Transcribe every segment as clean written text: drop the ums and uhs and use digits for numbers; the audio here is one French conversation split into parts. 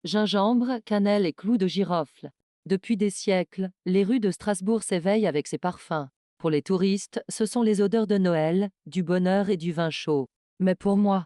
gingembre, cannelle et clous de girofle. Depuis des siècles, les rues de Strasbourg s'éveillent avec ces parfums. Pour les touristes, ce sont les odeurs de Noël, du bonheur et du vin chaud. Mais pour moi,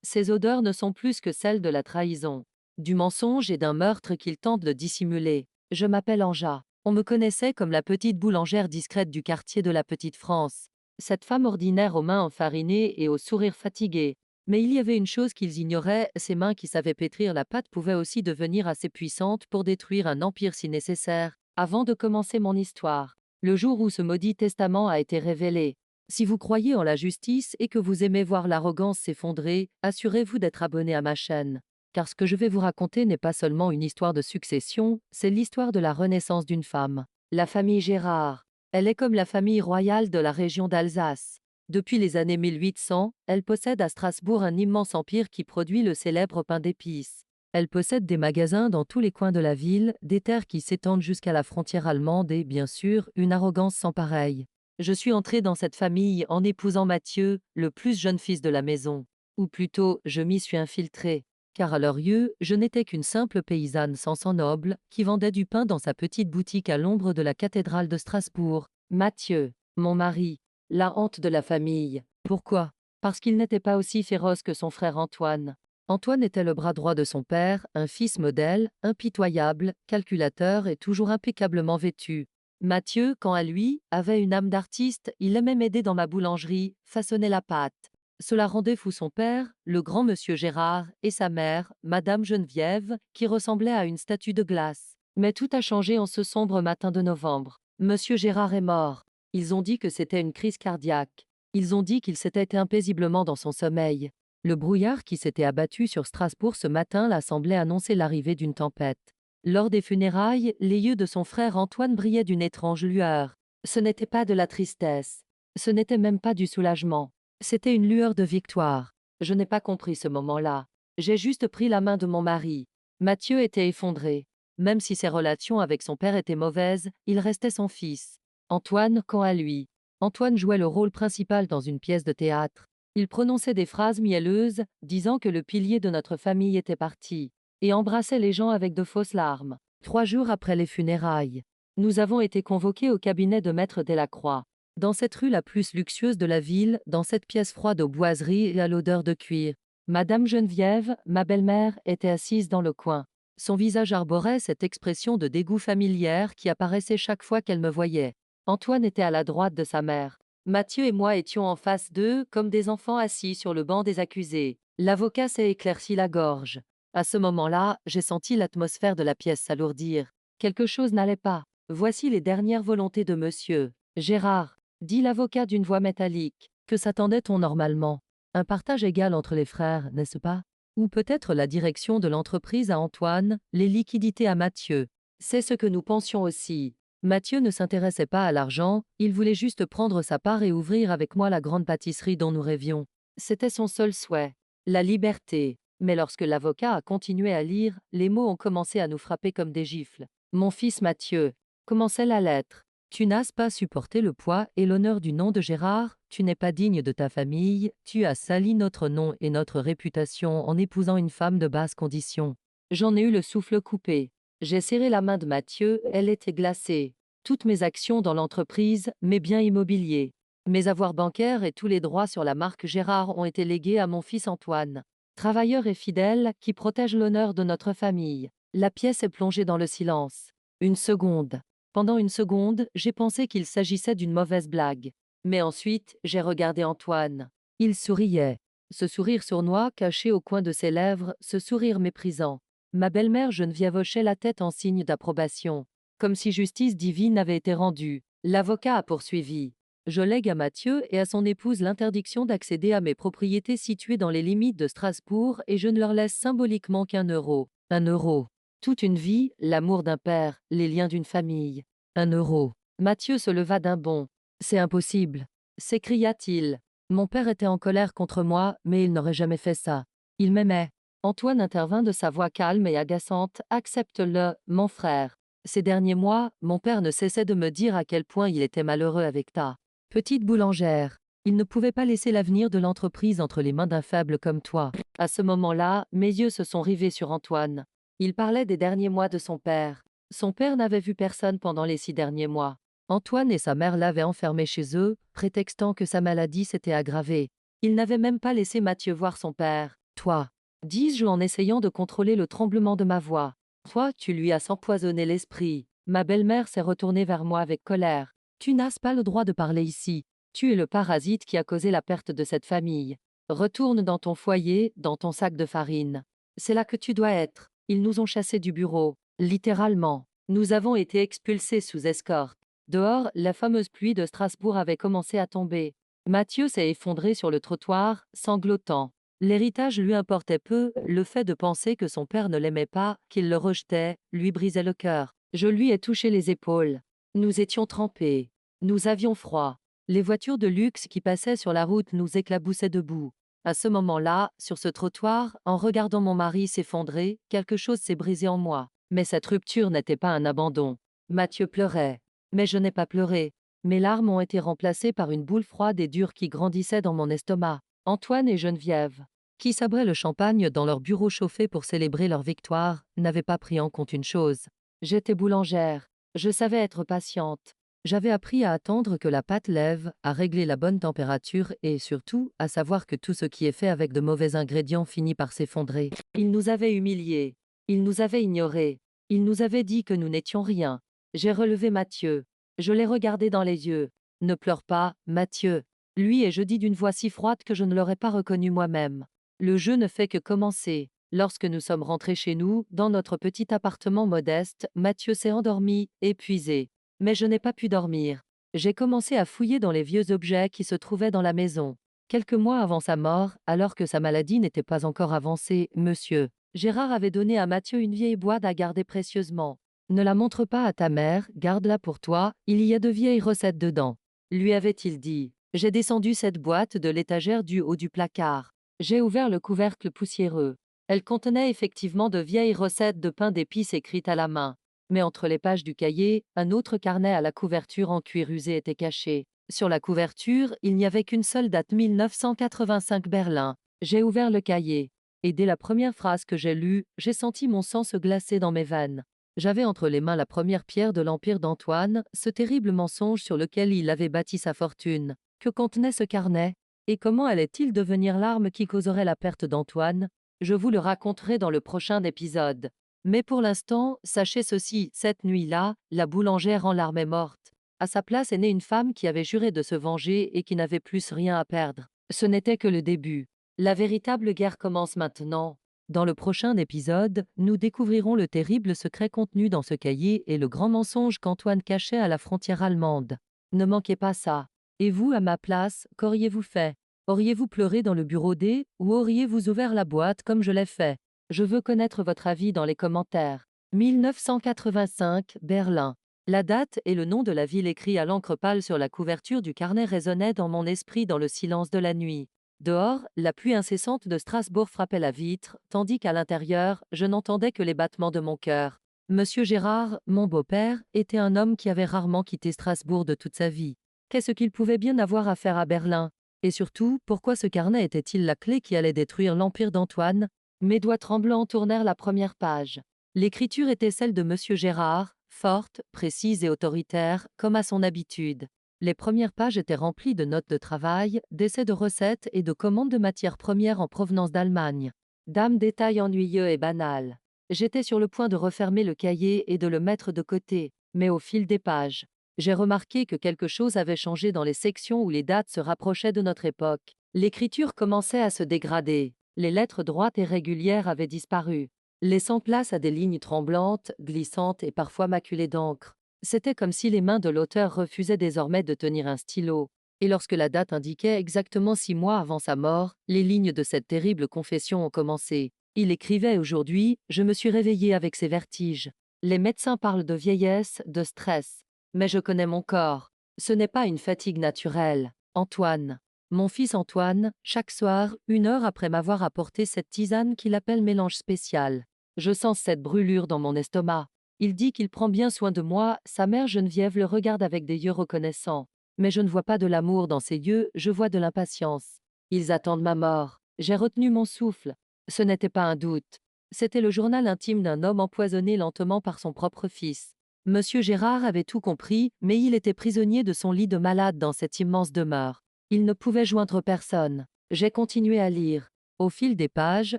ces odeurs ne sont plus que celles de la trahison, du mensonge et d'un meurtre qu'ils tentent de dissimuler. Je m'appelle Anja. On me connaissait comme la petite boulangère discrète du quartier de la Petite France. Cette femme ordinaire aux mains enfarinées et au sourire fatigué. Mais il y avait une chose qu'ils ignoraient, ces mains qui savaient pétrir la pâte pouvaient aussi devenir assez puissantes pour détruire un empire si nécessaire. Avant de commencer mon histoire, le jour où ce maudit testament a été révélé. Si vous croyez en la justice et que vous aimez voir l'arrogance s'effondrer, assurez-vous d'être abonné à ma chaîne. Car ce que je vais vous raconter n'est pas seulement une histoire de succession, c'est l'histoire de la renaissance d'une femme. La famille Gérard. Elle est comme la famille royale de la région d'Alsace. Depuis les années 1800, elle possède à Strasbourg un immense empire qui produit le célèbre pain d'épices. Elle possède des magasins dans tous les coins de la ville, des terres qui s'étendent jusqu'à la frontière allemande et, bien sûr, une arrogance sans pareille. Je suis entrée dans cette famille en épousant Mathieu, le plus jeune fils de la maison. Ou plutôt, je m'y suis infiltrée. Car à leurs yeux, je n'étais qu'une simple paysanne sans sang noble, qui vendait du pain dans sa petite boutique à l'ombre de la cathédrale de Strasbourg. Mathieu, mon mari, la honte de la famille. Pourquoi? Parce qu'il n'était pas aussi féroce que son frère Antoine. Antoine était le bras droit de son père, un fils modèle, impitoyable, calculateur et toujours impeccablement vêtu. Mathieu, quant à lui, avait une âme d'artiste, il aimait m'aider dans ma boulangerie, façonner la pâte. Cela rendait fou son père, le grand monsieur Gérard, et sa mère, madame Geneviève, qui ressemblait à une statue de glace. Mais tout a changé en ce sombre matin de novembre. Monsieur Gérard est mort. Ils ont dit que c'était une crise cardiaque. Ils ont dit qu'il s'était éteint paisiblement dans son sommeil. Le brouillard qui s'était abattu sur Strasbourg ce matin-là semblait annoncer l'arrivée d'une tempête. Lors des funérailles, les yeux de son frère Antoine brillaient d'une étrange lueur. Ce n'était pas de la tristesse. Ce n'était même pas du soulagement. C'était une lueur de victoire. Je n'ai pas compris ce moment-là. J'ai juste pris la main de mon mari. Mathieu était effondré. Même si ses relations avec son père étaient mauvaises, il restait son fils. Antoine, quant à lui. Antoine jouait le rôle principal dans une pièce de théâtre. Il prononçait des phrases mielleuses, disant que le pilier de notre famille était parti, et embrassait les gens avec de fausses larmes. 3 jours après les funérailles, nous avons été convoqués au cabinet de Maître Delacroix. Dans cette rue la plus luxueuse de la ville, dans cette pièce froide aux boiseries et à l'odeur de cuir, Madame Geneviève, ma belle-mère, était assise dans le coin. Son visage arborait cette expression de dégoût familière qui apparaissait chaque fois qu'elle me voyait. Antoine était à la droite de sa mère. Mathieu et moi étions en face d'eux, comme des enfants assis sur le banc des accusés. L'avocat s'est éclairci la gorge. À ce moment-là, j'ai senti l'atmosphère de la pièce s'alourdir. Quelque chose n'allait pas. Voici les dernières volontés de monsieur Gérard, dit l'avocat d'une voix métallique. Que s'attendait-on normalement? Un partage égal entre les frères, n'est-ce pas? Ou peut-être la direction de l'entreprise à Antoine, les liquidités à Mathieu. C'est ce que nous pensions aussi. Mathieu ne s'intéressait pas à l'argent, il voulait juste prendre sa part et ouvrir avec moi la grande pâtisserie dont nous rêvions. C'était son seul souhait. La liberté. Mais lorsque l'avocat a continué à lire, les mots ont commencé à nous frapper comme des gifles. Mon fils Mathieu, commençait la lettre. Tu n'as pas supporté le poids et l'honneur du nom de Gérard, tu n'es pas digne de ta famille, tu as sali notre nom et notre réputation en épousant une femme de basse condition. J'en ai eu le souffle coupé. J'ai serré la main de Mathieu, elle était glacée. Toutes mes actions dans l'entreprise, mes biens immobiliers, mes avoirs bancaires et tous les droits sur la marque Gérard ont été légués à mon fils Antoine. Travailleur et fidèle, qui protège l'honneur de notre famille. La pièce est plongée dans le silence. Une seconde. Pendant une seconde, j'ai pensé qu'il s'agissait d'une mauvaise blague. Mais ensuite, j'ai regardé Antoine. Il souriait. Ce sourire sournois caché au coin de ses lèvres, ce sourire méprisant. Ma belle-mère Geneviève hochait la tête en signe d'approbation. Comme si justice divine avait été rendue. L'avocat a poursuivi. Je lègue à Mathieu et à son épouse l'interdiction d'accéder à mes propriétés situées dans les limites de Strasbourg et je ne leur laisse symboliquement qu'1 euro. 1 euro. Toute une vie, l'amour d'un père, les liens d'une famille. 1 euro. Mathieu se leva d'un bond. C'est impossible, s'écria-t-il. Mon père était en colère contre moi, mais il n'aurait jamais fait ça. Il m'aimait. Antoine intervint de sa voix calme et agaçante. Accepte-le, mon frère. Ces derniers mois, mon père ne cessait de me dire à quel point il était malheureux avec ta petite boulangère. Il ne pouvait pas laisser l'avenir de l'entreprise entre les mains d'un faible comme toi. À ce moment-là, mes yeux se sont rivés sur Antoine. Il parlait des derniers mois de son père. Son père n'avait vu personne pendant les 6 derniers mois. Antoine et sa mère l'avaient enfermé chez eux, prétextant que sa maladie s'était aggravée. Il n'avait même pas laissé Mathieu voir son père. Toi, dis-je en essayant de contrôler le tremblement de ma voix. Toi, tu lui as empoisonné l'esprit. Ma belle-mère s'est retournée vers moi avec colère. Tu n'as pas le droit de parler ici. Tu es le parasite qui a causé la perte de cette famille. Retourne dans ton foyer, dans ton sac de farine. C'est là que tu dois être. Ils nous ont chassés du bureau. Littéralement. Nous avons été expulsés sous escorte. Dehors, la fameuse pluie de Strasbourg avait commencé à tomber. Mathieu s'est effondré sur le trottoir, sanglotant. L'héritage lui importait peu, le fait de penser que son père ne l'aimait pas, qu'il le rejetait, lui brisait le cœur. Je lui ai touché les épaules. Nous étions trempés. Nous avions froid. Les voitures de luxe qui passaient sur la route nous éclaboussaient debout. À ce moment-là, sur ce trottoir, en regardant mon mari s'effondrer, quelque chose s'est brisé en moi. Mais cette rupture n'était pas un abandon. Mathieu pleurait. Mais je n'ai pas pleuré. Mes larmes ont été remplacées par une boule froide et dure qui grandissait dans mon estomac. Antoine et Geneviève, qui sabraient le champagne dans leur bureau chauffé pour célébrer leur victoire, n'avaient pas pris en compte une chose. J'étais boulangère. Je savais être patiente. J'avais appris à attendre que la pâte lève, à régler la bonne température et, surtout, à savoir que tout ce qui est fait avec de mauvais ingrédients finit par s'effondrer. Ils nous avaient humiliés. Ils nous avaient ignorés. Ils nous avaient dit que nous n'étions rien. J'ai relevé Mathieu. Je l'ai regardé dans les yeux. Ne pleure pas, Mathieu. Lui et je dis d'une voix si froide que je ne l'aurais pas reconnu moi-même. Le jeu ne fait que commencer. Lorsque nous sommes rentrés chez nous, dans notre petit appartement modeste, Mathieu s'est endormi, épuisé. Mais je n'ai pas pu dormir. J'ai commencé à fouiller dans les vieux objets qui se trouvaient dans la maison. Quelques mois avant sa mort, alors que sa maladie n'était pas encore avancée, monsieur Gérard avait donné à Mathieu une vieille boîte à garder précieusement. Ne la montre pas à ta mère, garde-la pour toi, il y a de vieilles recettes dedans. Lui avait-il dit. J'ai descendu cette boîte de l'étagère du haut du placard. J'ai ouvert le couvercle poussiéreux. Elle contenait effectivement de vieilles recettes de pain d'épices écrites à la main. Mais entre les pages du cahier, un autre carnet à la couverture en cuir usé était caché. Sur la couverture, il n'y avait qu'une seule date 1985 Berlin. J'ai ouvert le cahier. Et dès la première phrase que j'ai lue, j'ai senti mon sang se glacer dans mes veines. J'avais entre les mains la première pierre de l'empire d'Antoine, ce terrible mensonge sur lequel il avait bâti sa fortune. Que contenait ce carnet? Et comment allait-il devenir l'arme qui causerait la perte d'Antoine? Je vous le raconterai dans le prochain épisode. Mais pour l'instant, sachez ceci, cette nuit-là, la boulangère en larmes est morte. À sa place est née une femme qui avait juré de se venger et qui n'avait plus rien à perdre. Ce n'était que le début. La véritable guerre commence maintenant. Dans le prochain épisode, nous découvrirons le terrible secret contenu dans ce cahier et le grand mensonge qu'Antoine cachait à la frontière allemande. Ne manquez pas ça. Et vous, à ma place, qu'auriez-vous fait? Auriez-vous pleuré dans le bureau D ou auriez-vous ouvert la boîte comme je l'ai fait? Je veux connaître votre avis dans les commentaires. 1985, Berlin. La date et le nom de la ville écrit à l'encre pâle sur la couverture du carnet résonnaient dans mon esprit dans le silence de la nuit. Dehors, la pluie incessante de Strasbourg frappait la vitre, tandis qu'à l'intérieur, je n'entendais que les battements de mon cœur. Monsieur Gérard, mon beau-père, était un homme qui avait rarement quitté Strasbourg de toute sa vie. Qu'est-ce qu'il pouvait bien avoir à faire à Berlin? Et surtout, pourquoi ce carnet était-il la clé qui allait détruire l'empire d'Antoine? Mes doigts tremblants tournèrent la première page. L'écriture était celle de Monsieur Gérard, forte, précise et autoritaire, comme à son habitude. Les premières pages étaient remplies de notes de travail, d'essais de recettes et de commandes de matières premières en provenance d'Allemagne. Dame détail ennuyeux et banal. J'étais sur le point de refermer le cahier et de le mettre de côté, mais au fil des pages, j'ai remarqué que quelque chose avait changé dans les sections où les dates se rapprochaient de notre époque. L'écriture commençait à se dégrader. Les lettres droites et régulières avaient disparu, laissant place à des lignes tremblantes, glissantes et parfois maculées d'encre. C'était comme si les mains de l'auteur refusaient désormais de tenir un stylo. Et lorsque la date indiquait exactement 6 mois avant sa mort, les lignes de cette terrible confession ont commencé. Il écrivait aujourd'hui, je me suis réveillé avec ces vertiges. Les médecins parlent de vieillesse, de stress. Mais je connais mon corps. Ce n'est pas une fatigue naturelle. Antoine. Mon fils Antoine, chaque soir, 1 heure après m'avoir apporté cette tisane qu'il appelle mélange spécial. Je sens cette brûlure dans mon estomac. Il dit qu'il prend bien soin de moi, sa mère Geneviève le regarde avec des yeux reconnaissants. Mais je ne vois pas de l'amour dans ses yeux, je vois de l'impatience. Ils attendent ma mort. J'ai retenu mon souffle. Ce n'était pas un doute. C'était le journal intime d'un homme empoisonné lentement par son propre fils. Monsieur Gérard avait tout compris, mais il était prisonnier de son lit de malade dans cette immense demeure. Il ne pouvait joindre personne. J'ai continué à lire. Au fil des pages,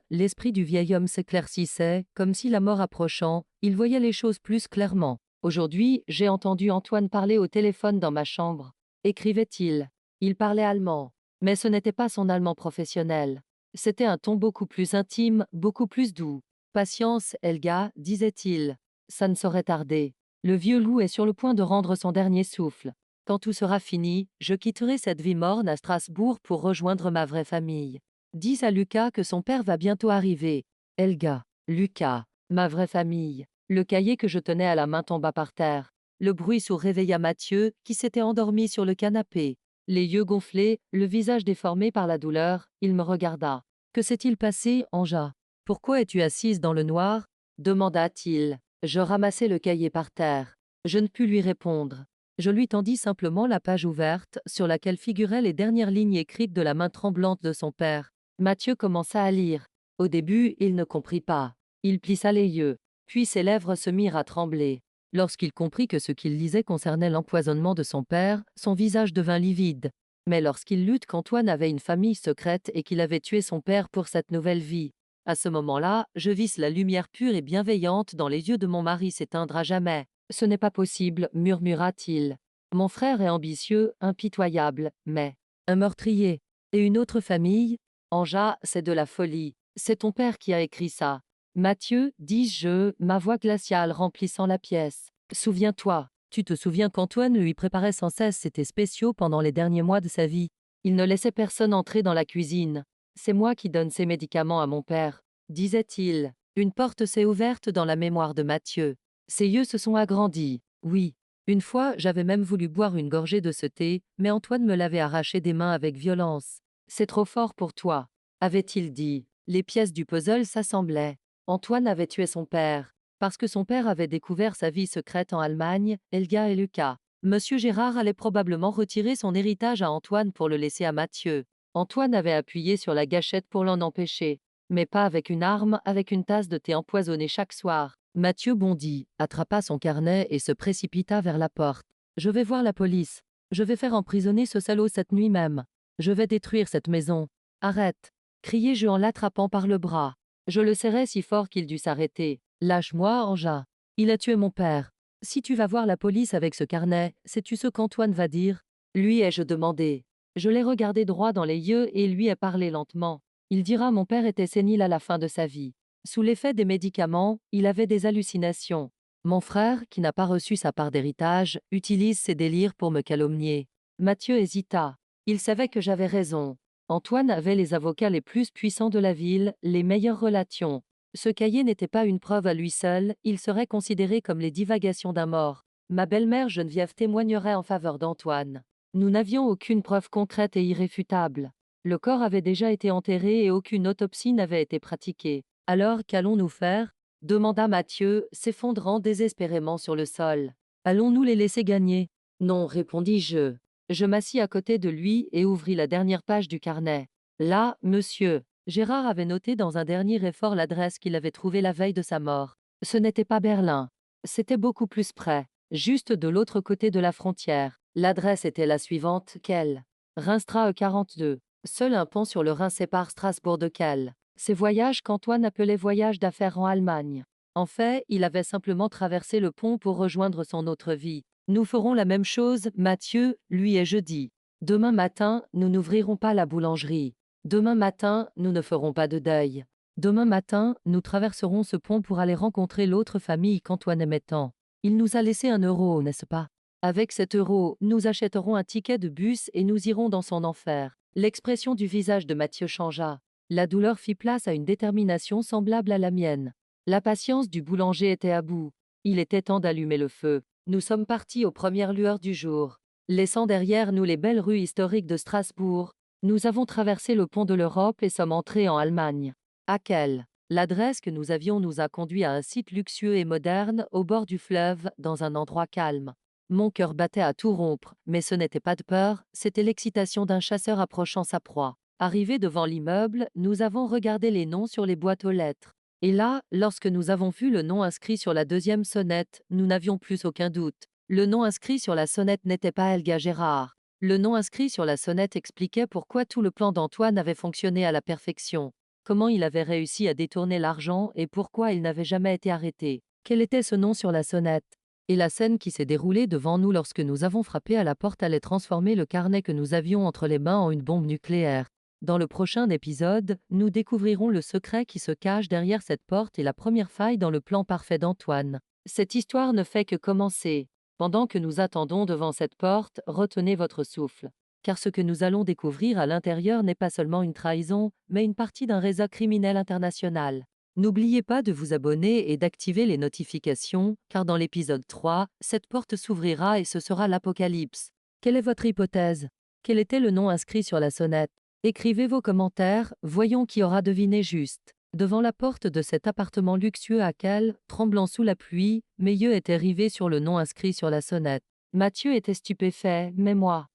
l'esprit du vieil homme s'éclaircissait, comme si la mort approchant, il voyait les choses plus clairement. Aujourd'hui, j'ai entendu Antoine parler au téléphone dans ma chambre. Écrivait-il. Il parlait allemand. Mais ce n'était pas son allemand professionnel. C'était un ton beaucoup plus intime, beaucoup plus doux. Patience, Elga, disait-il. Ça ne saurait tarder. Le vieux loup est sur le point de rendre son dernier souffle. Quand tout sera fini, je quitterai cette vie morne à Strasbourg pour rejoindre ma vraie famille. Dis à Lucas que son père va bientôt arriver. Elga, Lucas, ma vraie famille. Le cahier que je tenais à la main tomba par terre. Le bruit sourd réveilla Mathieu, qui s'était endormi sur le canapé. Les yeux gonflés, le visage déformé par la douleur, il me regarda. Que s'est-il passé, Anja? Pourquoi es-tu assise dans le noir? Demanda-t-il. Je ramassai le cahier par terre. Je ne pus lui répondre. Je lui tendis simplement la page ouverte, sur laquelle figuraient les dernières lignes écrites de la main tremblante de son père. Mathieu commença à lire. Au début, il ne comprit pas. Il plissa les yeux. Puis ses lèvres se mirent à trembler. Lorsqu'il comprit que ce qu'il lisait concernait l'empoisonnement de son père, son visage devint livide. Mais lorsqu'il lut qu'Antoine avait une famille secrète et qu'il avait tué son père pour cette nouvelle vie, à ce moment-là, je vis la lumière pure et bienveillante dans les yeux de mon mari s'éteindre à jamais. Ce n'est pas possible, murmura-t-il. Mon frère est ambitieux, impitoyable, mais un meurtrier. Et une autre famille? Anja, c'est de la folie. C'est ton père qui a écrit ça. Mathieu, dis-je, ma voix glaciale remplissant la pièce. Souviens-toi, tu te souviens qu'Antoine lui préparait sans cesse ses thés spéciaux pendant les derniers mois de sa vie. Il ne laissait personne entrer dans la cuisine. C'est moi qui donne ces médicaments à mon père, disait-il. Une porte s'est ouverte dans la mémoire de Mathieu. Ses yeux se sont agrandis. Oui. Une fois, j'avais même voulu boire une gorgée de ce thé, mais Antoine me l'avait arraché des mains avec violence. C'est trop fort pour toi, avait-il dit. Les pièces du puzzle s'assemblaient. Antoine avait tué son père. Parce que son père avait découvert sa vie secrète en Allemagne, Elga et Lucas. Monsieur Gérard allait probablement retirer son héritage à Antoine pour le laisser à Mathieu. Antoine avait appuyé sur la gâchette pour l'en empêcher. Mais pas avec une arme, avec une tasse de thé empoisonnée chaque soir. Mathieu bondit, attrapa son carnet et se précipita vers la porte. Je vais voir la police. Je vais faire emprisonner ce salaud cette nuit même. Je vais détruire cette maison. Arrête, criai-je en l'attrapant par le bras. Je le serrai si fort qu'il dut s'arrêter. Lâche-moi, Anja. Il a tué mon père. Si tu vas voir la police avec ce carnet, sais-tu ce qu'Antoine va dire? Lui ai-je demandé. Je l'ai regardé droit dans les yeux et lui ai parlé lentement. Il dira mon père était sénile à la fin de sa vie. Sous l'effet des médicaments, il avait des hallucinations. Mon frère, qui n'a pas reçu sa part d'héritage, utilise ses délires pour me calomnier. Mathieu hésita. Il savait que j'avais raison. Antoine avait les avocats les plus puissants de la ville, les meilleures relations. Ce cahier n'était pas une preuve à lui seul, il serait considéré comme les divagations d'un mort. Ma belle-mère Geneviève témoignerait en faveur d'Antoine. Nous n'avions aucune preuve concrète et irréfutable. Le corps avait déjà été enterré et aucune autopsie n'avait été pratiquée. Alors qu'allons-nous faire? Demanda Mathieu, s'effondrant désespérément sur le sol. Allons-nous les laisser gagner? Non, répondis-je. Je m'assis à côté de lui et ouvris la dernière page du carnet. Là, monsieur. Gérard avait noté dans un dernier effort l'adresse qu'il avait trouvée la veille de sa mort. Ce n'était pas Berlin. C'était beaucoup plus près, juste de l'autre côté de la frontière. L'adresse était la suivante, Kell. Rinstra 42. Seul un pont sur le Rhin sépare Strasbourg de Kell. Ces voyages qu'Antoine appelait voyages d'affaires en Allemagne. En fait, il avait simplement traversé le pont pour rejoindre son autre vie. Nous ferons la même chose, Mathieu, lui et je dis. Demain matin, nous n'ouvrirons pas la boulangerie. Demain matin, nous ne ferons pas de deuil. Demain matin, nous traverserons ce pont pour aller rencontrer l'autre famille qu'Antoine aimait tant. Il nous a laissé 1 euro, n'est-ce pas? Avec cet euro, nous achèterons un ticket de bus et nous irons dans son enfer. L'expression du visage de Mathieu changea. La douleur fit place à une détermination semblable à la mienne. La patience du boulanger était à bout. Il était temps d'allumer le feu. Nous sommes partis aux premières lueurs du jour. Laissant derrière nous les belles rues historiques de Strasbourg, nous avons traversé le pont de l'Europe et sommes entrés en Allemagne. À Kell. L'adresse que nous avions nous a conduit à un site luxueux et moderne, au bord du fleuve, dans un endroit calme. Mon cœur battait à tout rompre, mais ce n'était pas de peur, c'était l'excitation d'un chasseur approchant sa proie. Arrivés devant l'immeuble, nous avons regardé les noms sur les boîtes aux lettres. Et là, lorsque nous avons vu le nom inscrit sur la deuxième sonnette, nous n'avions plus aucun doute. Le nom inscrit sur la sonnette n'était pas Elga Gérard. Le nom inscrit sur la sonnette expliquait pourquoi tout le plan d'Antoine avait fonctionné à la perfection, comment il avait réussi à détourner l'argent et pourquoi il n'avait jamais été arrêté. Quel était ce nom sur la sonnette? Et la scène qui s'est déroulée devant nous lorsque nous avons frappé à la porte allait transformer le carnet que nous avions entre les mains en une bombe nucléaire. Dans le prochain épisode, nous découvrirons le secret qui se cache derrière cette porte et la première faille dans le plan parfait d'Antoine. Cette histoire ne fait que commencer. Pendant que nous attendons devant cette porte, retenez votre souffle. Car ce que nous allons découvrir à l'intérieur n'est pas seulement une trahison, mais une partie d'un réseau criminel international. N'oubliez pas de vous abonner et d'activer les notifications, car dans l'épisode 3, cette porte s'ouvrira et ce sera l'apocalypse. Quelle est votre hypothèse? Quel était le nom inscrit sur la sonnette? Écrivez vos commentaires, voyons qui aura deviné juste. Devant la porte de cet appartement luxueux à Cal, tremblant sous la pluie, Meilleux était rivé sur le nom inscrit sur la sonnette. Mathieu était stupéfait, mais moi,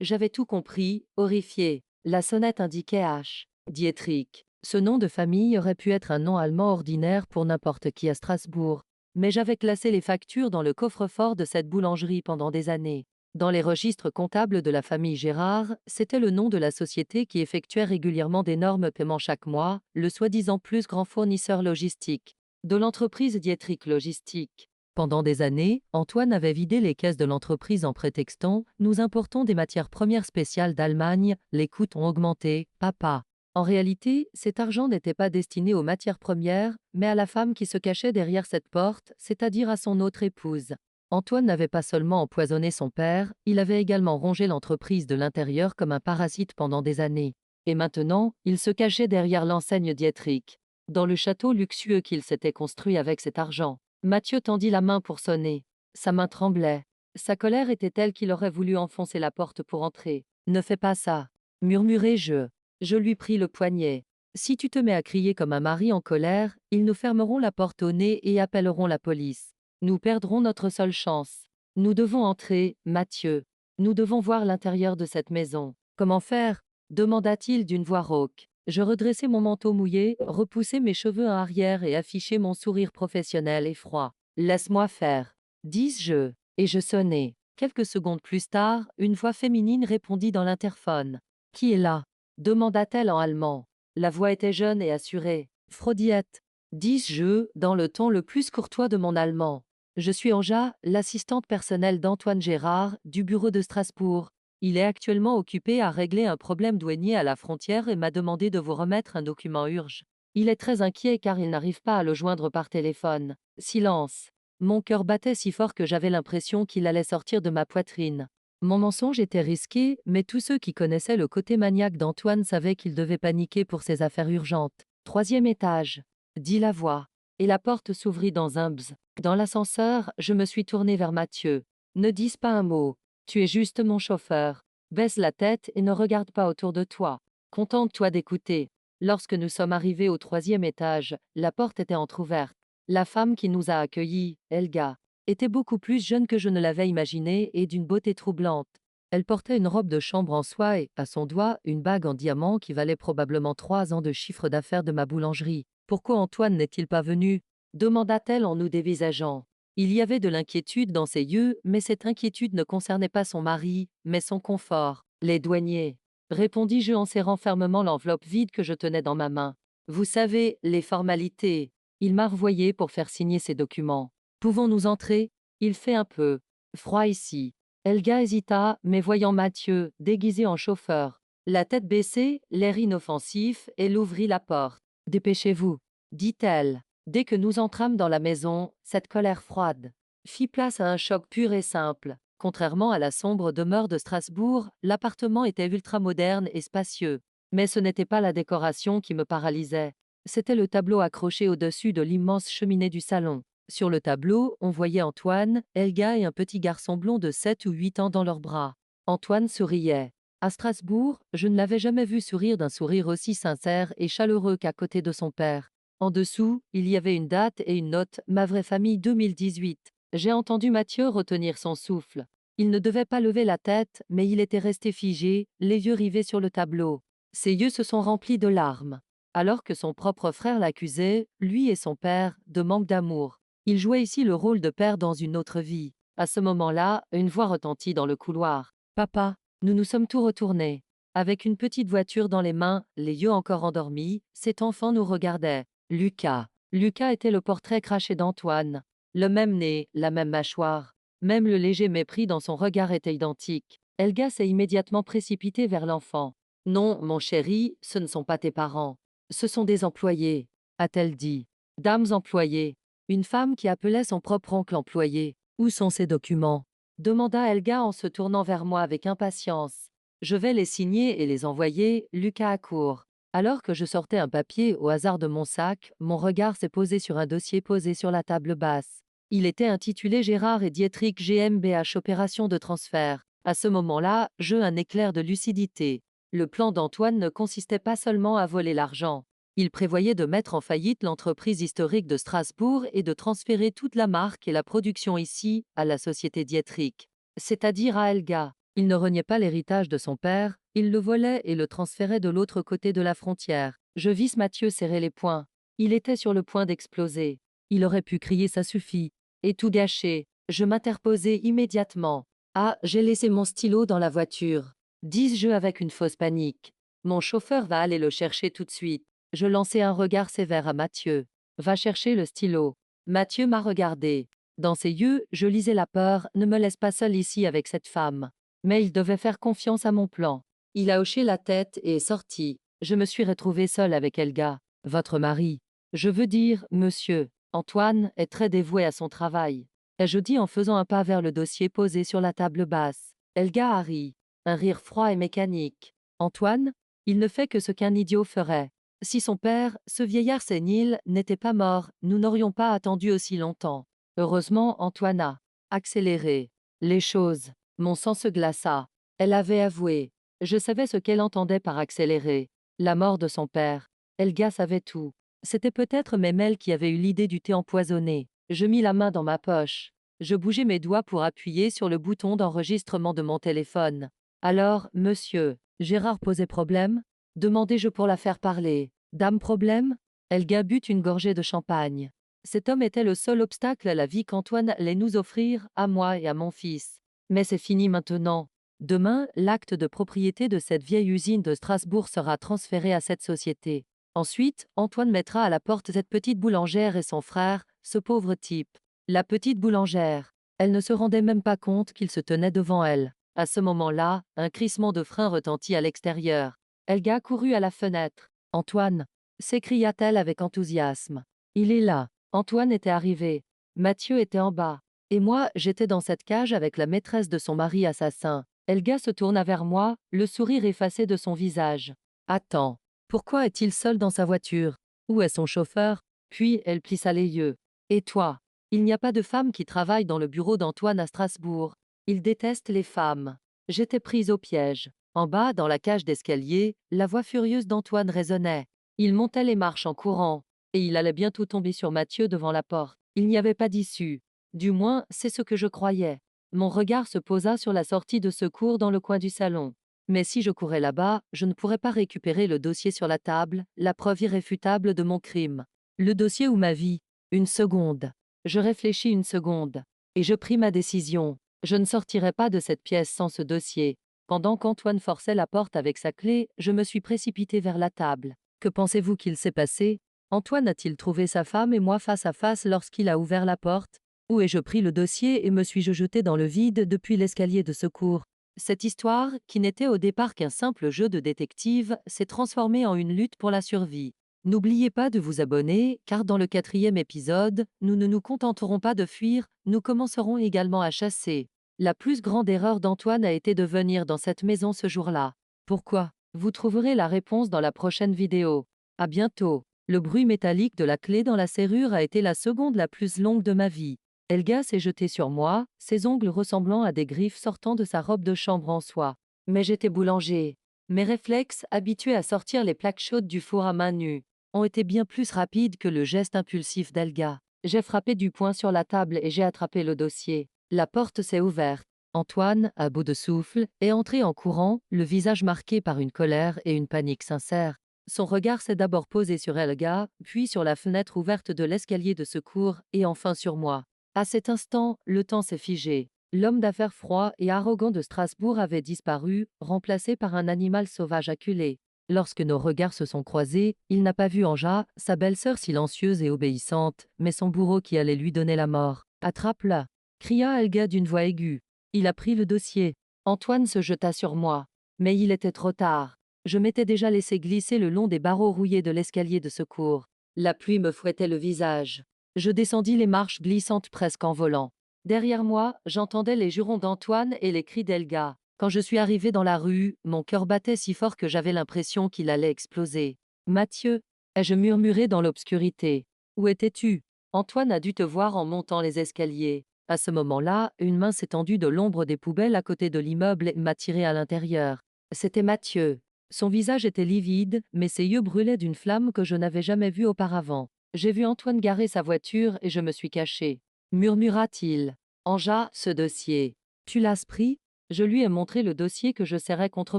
j'avais tout compris, horrifié. La sonnette indiquait H. Dietrich. Ce nom de famille aurait pu être un nom allemand ordinaire pour n'importe qui à Strasbourg. Mais j'avais classé les factures dans le coffre-fort de cette boulangerie pendant des années. Dans les registres comptables de la famille Gérard, c'était le nom de la société qui effectuait régulièrement d'énormes paiements chaque mois, le soi-disant plus grand fournisseur logistique de l'entreprise Dietrich Logistique. Pendant des années, Antoine avait vidé les caisses de l'entreprise en prétextant « Nous importons des matières premières spéciales d'Allemagne, les coûts ont augmenté, papa ». En réalité, cet argent n'était pas destiné aux matières premières, mais à la femme qui se cachait derrière cette porte, c'est-à-dire à son autre épouse. Antoine n'avait pas seulement empoisonné son père, il avait également rongé l'entreprise de l'intérieur comme un parasite pendant des années. Et maintenant, il se cachait derrière l'enseigne Dietrich, dans le château luxueux qu'il s'était construit avec cet argent. Mathieu tendit la main pour sonner. Sa main tremblait. Sa colère était telle qu'il aurait voulu enfoncer la porte pour entrer. « Ne fais pas ça !» murmurai-je. Je lui pris le poignet. « Si tu te mets à crier comme un mari en colère, ils nous fermeront la porte au nez et appelleront la police. Nous perdrons notre seule chance. Nous devons entrer, Mathieu. Nous devons voir l'intérieur de cette maison. » « Comment faire ?» demanda-t-il d'une voix rauque. Je redressai mon manteau mouillé, repoussai mes cheveux en arrière et affichai mon sourire professionnel et froid. « Laisse-moi faire, dis-je, et je sonnai. Quelques secondes plus tard, une voix féminine répondit dans l'interphone. « Qui est là ?» demanda-t-elle en allemand. La voix était jeune et assurée. « Fraudiette, dis-je, dans le ton le plus courtois de mon allemand. Je suis Anja, l'assistante personnelle d'Antoine Gérard, du bureau de Strasbourg. Il est actuellement occupé à régler un problème douanier à la frontière et m'a demandé de vous remettre un document urgent. Il est très inquiet car il n'arrive pas à le joindre par téléphone. » Silence. Mon cœur battait si fort que j'avais l'impression qu'il allait sortir de ma poitrine. Mon mensonge était risqué, mais tous ceux qui connaissaient le côté maniaque d'Antoine savaient qu'il devait paniquer pour ses affaires urgentes. « Troisième étage, » dit la voix. Et la porte s'ouvrit dans un bzz. Dans l'ascenseur, je me suis tournée vers Mathieu. « Ne dis pas un mot. Tu es juste mon chauffeur. Baisse la tête et ne regarde pas autour de toi. Contente-toi d'écouter. » Lorsque nous sommes arrivés au troisième étage, la porte était entr'ouverte. La femme qui nous a accueillis, Elga, était beaucoup plus jeune que je ne l'avais imaginé et d'une beauté troublante. Elle portait une robe de chambre en soie et, à son doigt, une bague en diamant qui valait probablement 3 ans de chiffre d'affaires de ma boulangerie. « Pourquoi Antoine n'est-il pas venu ?» demanda-t-elle en nous dévisageant. Il y avait de l'inquiétude dans ses yeux, mais cette inquiétude ne concernait pas son mari, mais son confort. « Les douaniers, » répondis-je en serrant fermement l'enveloppe vide que je tenais dans ma main. « Vous savez, les formalités. » Il m'a revoyé pour faire signer ses documents. « Pouvons-nous entrer? Il fait un peu froid ici. » Elga hésita, mais voyant Mathieu, déguisé en chauffeur, la tête baissée, l'air inoffensif, elle ouvrit la porte. « Dépêchez-vous, » dit-elle. Dès que nous entrâmes dans la maison, cette colère froide fit place à un choc pur et simple. Contrairement à la sombre demeure de Strasbourg, l'appartement était ultramoderne et spacieux. Mais ce n'était pas la décoration qui me paralysait. C'était le tableau accroché au-dessus de l'immense cheminée du salon. Sur le tableau, on voyait Antoine, Elga et un petit garçon blond de 7 ou 8 ans dans leurs bras. Antoine souriait. À Strasbourg, je ne l'avais jamais vu sourire d'un sourire aussi sincère et chaleureux qu'à côté de son père. En dessous, il y avait une date et une note, Ma vraie famille 2018. J'ai entendu Mathieu retenir son souffle. Il ne devait pas lever la tête, mais il était resté figé, les yeux rivés sur le tableau. Ses yeux se sont remplis de larmes. alors que son propre frère l'accusait, lui et son père, de manque d'amour. Il jouait ici le rôle de père dans une autre vie. À ce moment-là, une voix retentit dans le couloir. Papa, nous nous sommes tous retournés. Avec une petite voiture dans les mains, les yeux encore endormis, cet enfant nous regardait. Lucas. Lucas était le portrait craché d'Antoine. Le même nez, la même mâchoire. Même le léger mépris dans son regard était identique. Elga s'est immédiatement précipitée vers l'enfant. Non, mon chéri, ce ne sont pas tes parents. Ce sont des employés, a-t-elle dit. Dames employées. Une femme qui appelait son propre oncle employé. Où sont ces documents? Demanda Elga en se tournant vers moi avec impatience. Je vais les signer et les envoyer, Lucas accourt. Alors que je sortais un papier au hasard de mon sac, mon regard s'est posé sur un dossier posé sur la table basse. Il était intitulé Gérard et Dietrich GmbH Opération de transfert. À ce moment-là, j'eus un éclair de lucidité. Le plan d'Antoine ne consistait pas seulement à voler l'argent. Il prévoyait de mettre en faillite l'entreprise historique de Strasbourg et de transférer toute la marque et la production ici, à la société Dietrich, c'est-à-dire à Elga. Il ne reniait pas l'héritage de son père, il le volait et le transférait de l'autre côté de la frontière. Je vis Mathieu serrer les poings. Il était sur le point d'exploser. Il aurait pu crier ça suffit. Et tout gâcher. Je m'interposai immédiatement. Ah, j'ai laissé mon stylo dans la voiture. Dis-je avec une fausse panique. Mon chauffeur va aller le chercher tout de suite. Je lançai un regard sévère à Mathieu. Va chercher le stylo. Mathieu m'a regardé. Dans ses yeux, je lisais la peur, ne me laisse pas seul ici avec cette femme. Mais il devait faire confiance à mon plan. Il a hoché la tête et est sorti. Je me suis retrouvée seule avec Elga. Votre mari. Je veux dire, monsieur. Antoine est très dévoué à son travail. Ai-je dit en faisant un pas vers le dossier posé sur la table basse. Elga a ri. Un rire froid et mécanique. Antoine? Il ne fait que ce qu'un idiot ferait. Si son père, ce vieillard sénile, n'était pas mort, nous n'aurions pas attendu aussi longtemps. Heureusement, Antoine a accéléré les choses. Mon sang se glaça. Elle avait avoué. Je savais ce qu'elle entendait par accélérer. La mort de son père. Elga savait tout. C'était peut-être même elle qui avait eu l'idée du thé empoisonné. Je mis la main dans ma poche. Je bougeai mes doigts pour appuyer sur le bouton d'enregistrement de mon téléphone. Alors, monsieur, Gérard posait problème? Demandai-je pour la faire parler. Dame problème? Elga but une gorgée de champagne. Cet homme était le seul obstacle à la vie qu'Antoine allait nous offrir, à moi et à mon fils. Mais c'est fini maintenant. Demain, l'acte de propriété de cette vieille usine de Strasbourg sera transféré à cette société. Ensuite, Antoine mettra à la porte cette petite boulangère et son frère, ce pauvre type. La petite boulangère. Elle ne se rendait même pas compte qu'il se tenait devant elle. À ce moment-là, un crissement de frein retentit à l'extérieur. Elga courut à la fenêtre. Antoine, s'écria-t-elle avec enthousiasme. Il est là. Antoine était arrivé. Mathieu était en bas. Et moi, j'étais dans cette cage avec la maîtresse de son mari assassin. Elga se tourna vers moi, le sourire effacé de son visage. Attends. Pourquoi est-il seul dans sa voiture? Où est son chauffeur? Puis elle plissa les yeux. Et toi? Il n'y a pas de femme qui travaille dans le bureau d'Antoine à Strasbourg. Il déteste les femmes. J'étais prise au piège. En bas, dans la cage d'escalier, la voix furieuse d'Antoine résonnait. Il montait les marches en courant. Et il allait bientôt tomber sur Mathieu devant la porte. Il n'y avait pas d'issue. Du moins, c'est ce que je croyais. Mon regard se posa sur la sortie de secours dans le coin du salon. Mais si je courais là-bas, je ne pourrais pas récupérer le dossier sur la table, la preuve irréfutable de mon crime. Le dossier ou ma vie? Une seconde. Je réfléchis une seconde. Et je pris ma décision. Je ne sortirai pas de cette pièce sans ce dossier. Pendant qu'Antoine forçait la porte avec sa clé, je me suis précipitée vers la table. Que pensez-vous qu'il s'est passé? Antoine a-t-il trouvé sa femme et moi face à face lorsqu'il a ouvert la porte? Où ai-je pris le dossier et me suis-je jetée dans le vide depuis l'escalier de secours? Cette histoire, qui n'était au départ qu'un simple jeu de détective, s'est transformée en une lutte pour la survie. N'oubliez pas de vous abonner, car dans le 4e épisode, nous ne nous contenterons pas de fuir, nous commencerons également à chasser. La plus grande erreur d'Antoine a été de venir dans cette maison ce jour-là. Pourquoi? Vous trouverez la réponse dans la prochaine vidéo. À bientôt. Le bruit métallique de la clé dans la serrure a été la seconde la plus longue de ma vie. Elga s'est jetée sur moi, ses ongles ressemblant à des griffes sortant de sa robe de chambre en soie. Mais j'étais boulanger. Mes réflexes, habitués à sortir les plaques chaudes du four à main nue, ont été bien plus rapides que le geste impulsif d'Elga. J'ai frappé du poing sur la table et j'ai attrapé le dossier. La porte s'est ouverte. Antoine, à bout de souffle, est entré en courant, le visage marqué par une colère et une panique sincère. Son regard s'est d'abord posé sur Helga, puis sur la fenêtre ouverte de l'escalier de secours, et enfin sur moi. À cet instant, le temps s'est figé. L'homme d'affaires froid et arrogant de Strasbourg avait disparu, remplacé par un animal sauvage acculé. Lorsque nos regards se sont croisés, il n'a pas vu Anja, sa belle-sœur silencieuse et obéissante, mais son bourreau qui allait lui donner la mort. « Attrape-la » cria Helga d'une voix aiguë. Il a pris le dossier. Antoine se jeta sur moi. Mais il était trop tard. Je m'étais déjà laissé glisser le long des barreaux rouillés de l'escalier de secours. La pluie me fouettait le visage. Je descendis les marches glissantes presque en volant. Derrière moi, j'entendais les jurons d'Antoine et les cris d'Helga. Quand je suis arrivé dans la rue, mon cœur battait si fort que j'avais l'impression qu'il allait exploser. « Mathieu » ai-je murmuré dans l'obscurité. « Où étais-tu » Antoine a dû te voir en montant les escaliers. À ce moment-là, une main s'est tendue de l'ombre des poubelles à côté de l'immeuble et m'a tiré à l'intérieur. C'était Mathieu. Son visage était livide, mais ses yeux brûlaient d'une flamme que je n'avais jamais vue auparavant. J'ai vu Antoine garer sa voiture et je me suis caché. Murmura-t-il. Anja, ce dossier. Tu l'as pris? Je lui ai montré le dossier que je serrais contre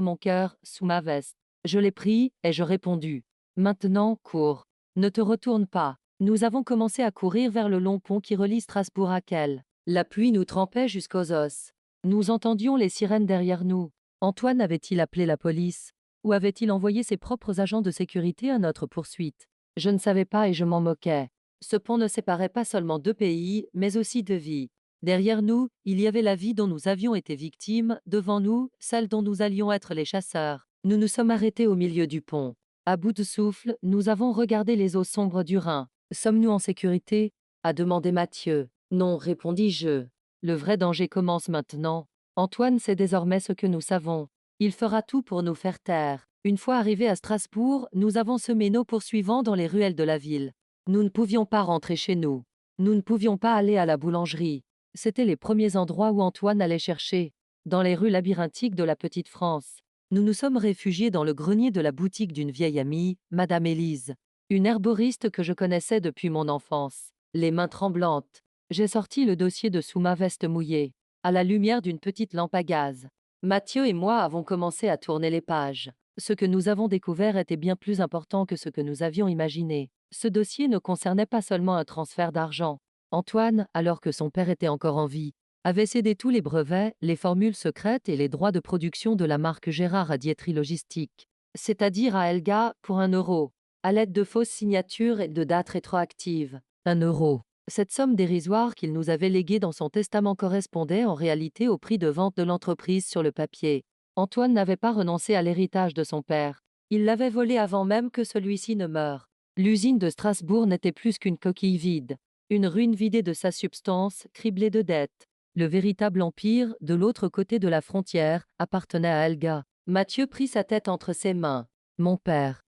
mon cœur, sous ma veste. Je l'ai pris, ai-je répondu. Maintenant, cours. Ne te retourne pas. Nous avons commencé à courir vers le long pont qui relie Strasbourg à Kehl. La pluie nous trempait jusqu'aux os. Nous entendions les sirènes derrière nous. Antoine avait-il appelé la police? Ou avait-il envoyé ses propres agents de sécurité à notre poursuite? Je ne savais pas et je m'en moquais. Ce pont ne séparait pas seulement deux pays, mais aussi deux vies. Derrière nous, il y avait la vie dont nous avions été victimes, devant nous, celle dont nous allions être les chasseurs. Nous nous sommes arrêtés au milieu du pont. À bout de souffle, nous avons regardé les eaux sombres du Rhin. Sommes-nous en sécurité? A demandé Mathieu. Non, répondis-je. Le vrai danger commence maintenant. Antoine sait désormais ce que nous savons. Il fera tout pour nous faire taire. Une fois arrivés à Strasbourg, nous avons semé nos poursuivants dans les ruelles de la ville. Nous ne pouvions pas rentrer chez nous. Nous ne pouvions pas aller à la boulangerie. C'étaient les premiers endroits où Antoine allait chercher. Dans les rues labyrinthiques de la petite France. Nous nous sommes réfugiés dans le grenier de la boutique d'une vieille amie, Madame Élise. Une herboriste que je connaissais depuis mon enfance. Les mains tremblantes, j'ai sorti le dossier de sous ma veste mouillée, à la lumière d'une petite lampe à gaz. Mathieu et moi avons commencé à tourner les pages. Ce que nous avons découvert était bien plus important que ce que nous avions imaginé. Ce dossier ne concernait pas seulement un transfert d'argent. Antoine, alors que son père était encore en vie, avait cédé tous les brevets, les formules secrètes et les droits de production de la marque Gérard à Dietry Logistique, c'est-à-dire à Helga, pour 1 euro, à l'aide de fausses signatures et de dates rétroactives. 1 euro. Cette somme dérisoire qu'il nous avait léguée dans son testament correspondait en réalité au prix de vente de l'entreprise sur le papier. Antoine n'avait pas renoncé à l'héritage de son père. Il l'avait volé avant même que celui-ci ne meure. L'usine de Strasbourg n'était plus qu'une coquille vide, une ruine vidée de sa substance, criblée de dettes. Le véritable empire, de l'autre côté de la frontière, appartenait à Helga. Mathieu prit sa tête entre ses mains. Mon père